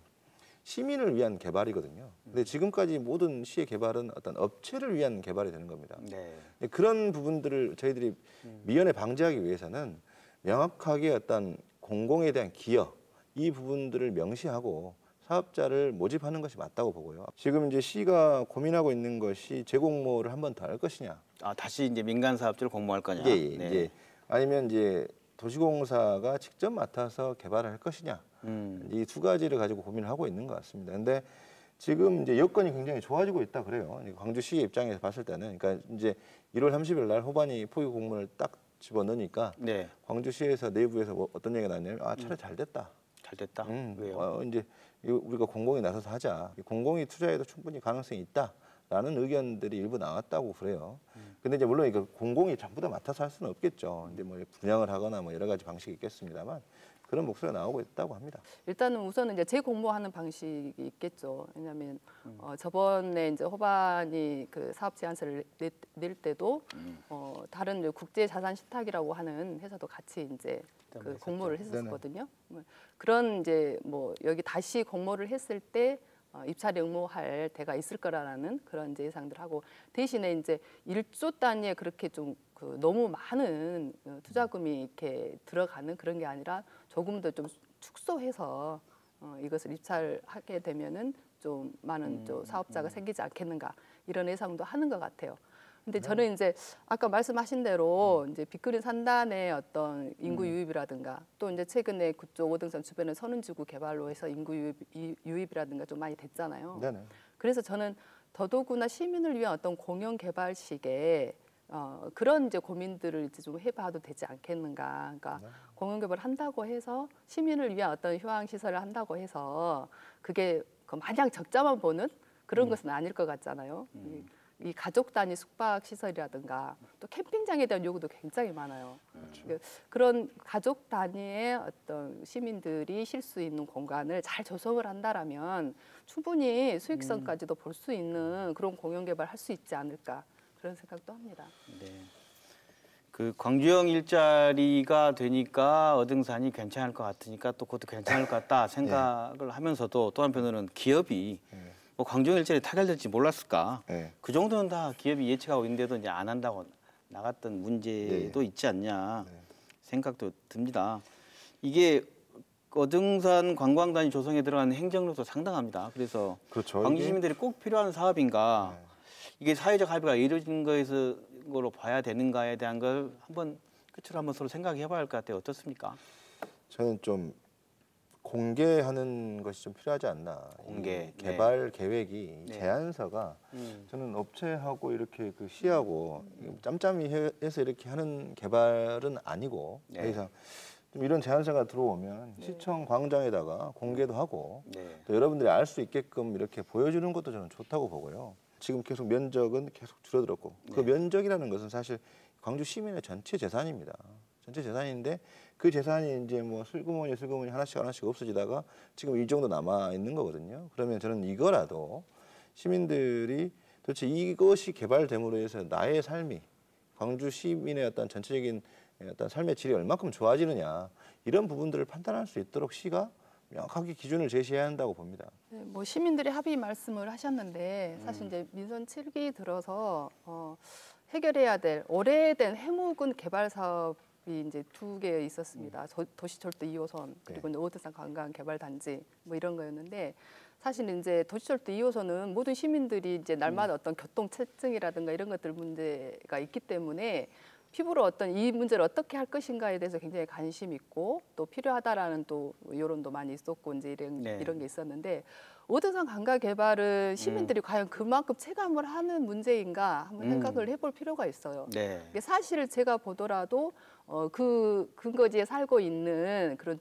S3: 시민을 위한 개발이거든요. 근데 지금까지 모든 시의 개발은 어떤 업체를 위한 개발이 되는 겁니다.
S1: 네.
S3: 그런 부분들을 저희들이 미연에 방지하기 위해서는 명확하게 어떤 공공에 대한 기여 이 부분들을 명시하고 사업자를 모집하는 것이 맞다고 보고요. 지금 이제 시가 고민하고 있는 것이 재공모를 한 번 더 할 것이냐.
S1: 아 다시 이제 민간 사업자를 공모할 거냐?
S3: 예,
S1: 네.
S3: 이제 아니면 이제 도시공사가 직접 맡아서 개발을 할 것이냐. 이 두 가지를 가지고 고민을 하고 있는 것 같습니다. 근데 지금 이제 여건이 굉장히 좋아지고 있다 그래요. 광주시의 입장에서 봤을 때는, 그러니까 이제 1월 30일 날 호반이 포기 공문을 딱 집어넣으니까
S1: 네.
S3: 광주시에서 내부에서 뭐 어떤 얘기가 나왔냐면 차라리 잘 됐다.
S1: 잘 됐다. 왜요?
S3: 이제 이거 우리가 공공이 나서서 하자. 공공이 투자해도 충분히 가능성이 있다라는 의견들이 일부 나왔다고 그래요. 근데 이제 물론 이거 공공이 전부 다 맡아서 할 수는 없겠죠. 이제 뭐 분양을 하거나 뭐 여러 가지 방식이 있겠습니다만 그런 목소리가 나오고 있다고 합니다.
S4: 일단은 우선은 이제 재공모하는 방식이 있겠죠. 왜냐하면 저번에 이제 호반이 그 사업 제안서를 낼 때도 다른 이제 국제 자산 신탁이라고 하는 회사도 같이 이제 그 공모를 했었거든요. 그런 이제 뭐 여기 다시 공모를 했을 때 입찰 응모할 때가 있을 거라는 그런 이제 예상들 하고 대신에 이제 1조 단위에 그렇게 좀 그 너무 많은 투자금이 이렇게 들어가는 그런 게 아니라 조금 더 좀 축소해서 이것을 입찰하게 되면은 좀 많은 좀 사업자가 생기지 않겠는가 이런 예상도 하는 것 같아요. 근데 저는 이제 아까 말씀하신 대로 이제 빅그린 산단의 어떤 인구 유입이라든가 또 이제 최근에 그쪽 오등산 주변에 선운지구 개발로 해서 인구 유입이라든가 좀 많이 됐잖아요.
S3: 네네.
S4: 그래서 저는 더더구나 시민을 위한 어떤 공영 개발식의 그런 이제 고민들을 이제 좀 해봐도 되지 않겠는가. 그러니까 공영 개발을 한다고 해서 시민을 위한 어떤 휴양 시설을 한다고 해서 그게 그 마냥 적자만 보는 그런 것은 아닐 것 같잖아요. 이 가족 단위 숙박 시설이라든가 또 캠핑장에 대한 요구도 굉장히 많아요. 그런 가족 단위의 어떤 시민들이 쉴 수 있는 공간을 잘 조성을 한다라면 충분히 수익성까지도 볼 수 있는 그런 공영 개발할 수 있지 않을까 그런 생각도 합니다.
S1: 네. 그 광주형 일자리가 되니까 어등산이 괜찮을 것 같으니까 또 그것도 괜찮을 것 같다 생각을 하면서도 또 한편으로는 기업이 뭐 광주형 일자리 타결될지 몰랐을까?
S3: 네.
S1: 그 정도는 다 기업이 예측하고 있는데도 이제 안 한다고 나갔던 문제도
S3: 네.
S1: 있지 않냐 생각도 듭니다. 이게 어등산 관광단지 조성에 들어가는 행정력도 상당합니다. 그래서
S3: 그렇죠.
S1: 광주
S3: 이게-
S1: 시민들이 꼭 필요한 사업인가? 이게 사회적 합의가 이루어진 거로 봐야 되는가에 대한 걸 한번 끝으로 한번 서로 생각해봐야 할 것 같아요. 어떻습니까?
S3: 저는 좀 공개하는 것이 좀 필요하지 않나.
S1: 공개,
S3: 이 개발 계획이
S1: 네.
S3: 제안서가 저는 업체하고 이렇게 그 시하고 짬짬이 해서 이렇게 하는 개발은 아니고
S1: 네.
S3: 더 이상 좀 이런 제안서가 들어오면 시청 광장에다가 공개도 하고
S1: 네.
S3: 또 여러분들이 알 수 있게끔 이렇게 보여주는 것도 저는 좋다고 보고요. 지금 계속 면적은 계속 줄어들었고 그 면적이라는 것은 사실 광주 시민의 전체 재산입니다. 전체 재산인데 그 재산이 이제 뭐 슬그머니 하나씩 없어지다가 지금 이 정도 남아 있는 거거든요. 그러면 저는 이거라도 시민들이 도대체 이것이 개발됨으로 해서 나의 삶이 광주 시민의 어떤 전체적인 어떤 삶의 질이 얼마큼 좋아지느냐 이런 부분들을 판단할 수 있도록 시가 명확하게 기준을 제시해야 한다고 봅니다.
S4: 네, 뭐 시민들이 합의 말씀을 하셨는데 사실 이제 민선 7기 들어서 해결해야 될 오래된 해묵은 개발 사업이 이제 2개 있었습니다. 도시철도 2호선 그리고 이제 오드산 관광 개발 단지 뭐 이런 거였는데 사실 이제 도시철도 2호선은 모든 시민들이 이제 날마다 어떤 교통 체증이라든가 이런 것들 문제가 있기 때문에 피부로 어떤 이 문제를 어떻게 할 것인가에 대해서 굉장히 관심 있고 또 필요하다라는 또 여론도 많이 있었고 이제 이런 게 있었는데 오드산 관광 개발은 시민들이 과연 그만큼 체감을 하는 문제인가 한번 생각을 해볼 필요가 있어요.
S1: 네.
S4: 이게 사실 제가 보더라도 그 근거지에 살고 있는 그런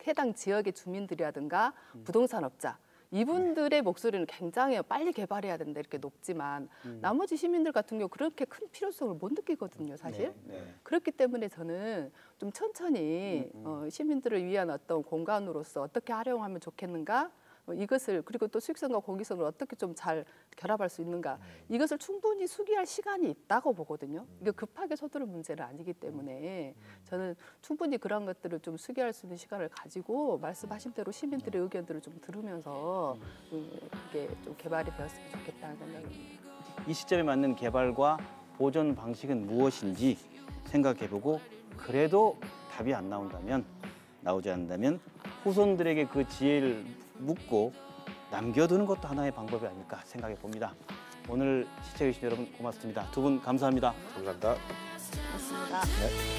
S4: 해당 지역의 주민들이라든가 부동산업자 이분들의 목소리는 굉장히 빨리 개발해야 된다 이렇게 높지만 나머지 시민들 같은 경우 그렇게 큰 필요성을 못 느끼거든요, 사실.
S1: 네.
S4: 그렇기 때문에 저는 좀 천천히 시민들을 위한 어떤 공간으로서 어떻게 활용하면 좋겠는가 이것을 그리고 또 수익성과 공익성을 어떻게 좀 잘 결합할 수 있는가 이것을 충분히 수기할 시간이 있다고 보거든요. 이게 급하게 서두를 문제는 아니기 때문에 저는 충분히 그런 것들을 좀 수기할 수 있는 시간을 가지고 말씀하신 대로 시민들의 의견들을 좀 들으면서 이게 좀 개발이 되었으면 좋겠다는 생각입니다.
S1: 이 시점에 맞는 개발과 보존 방식은 무엇인지 생각해보고 그래도 답이 안 나오지 않는다면 후손들에게 그 지혜를 묻고 남겨두는 것도 하나의 방법이 아닐까 생각해 봅니다. 오늘 시청해주신 여러분 고맙습니다. 두 분 감사합니다.
S3: 감사합니다.
S4: 고맙습니다.
S3: 네.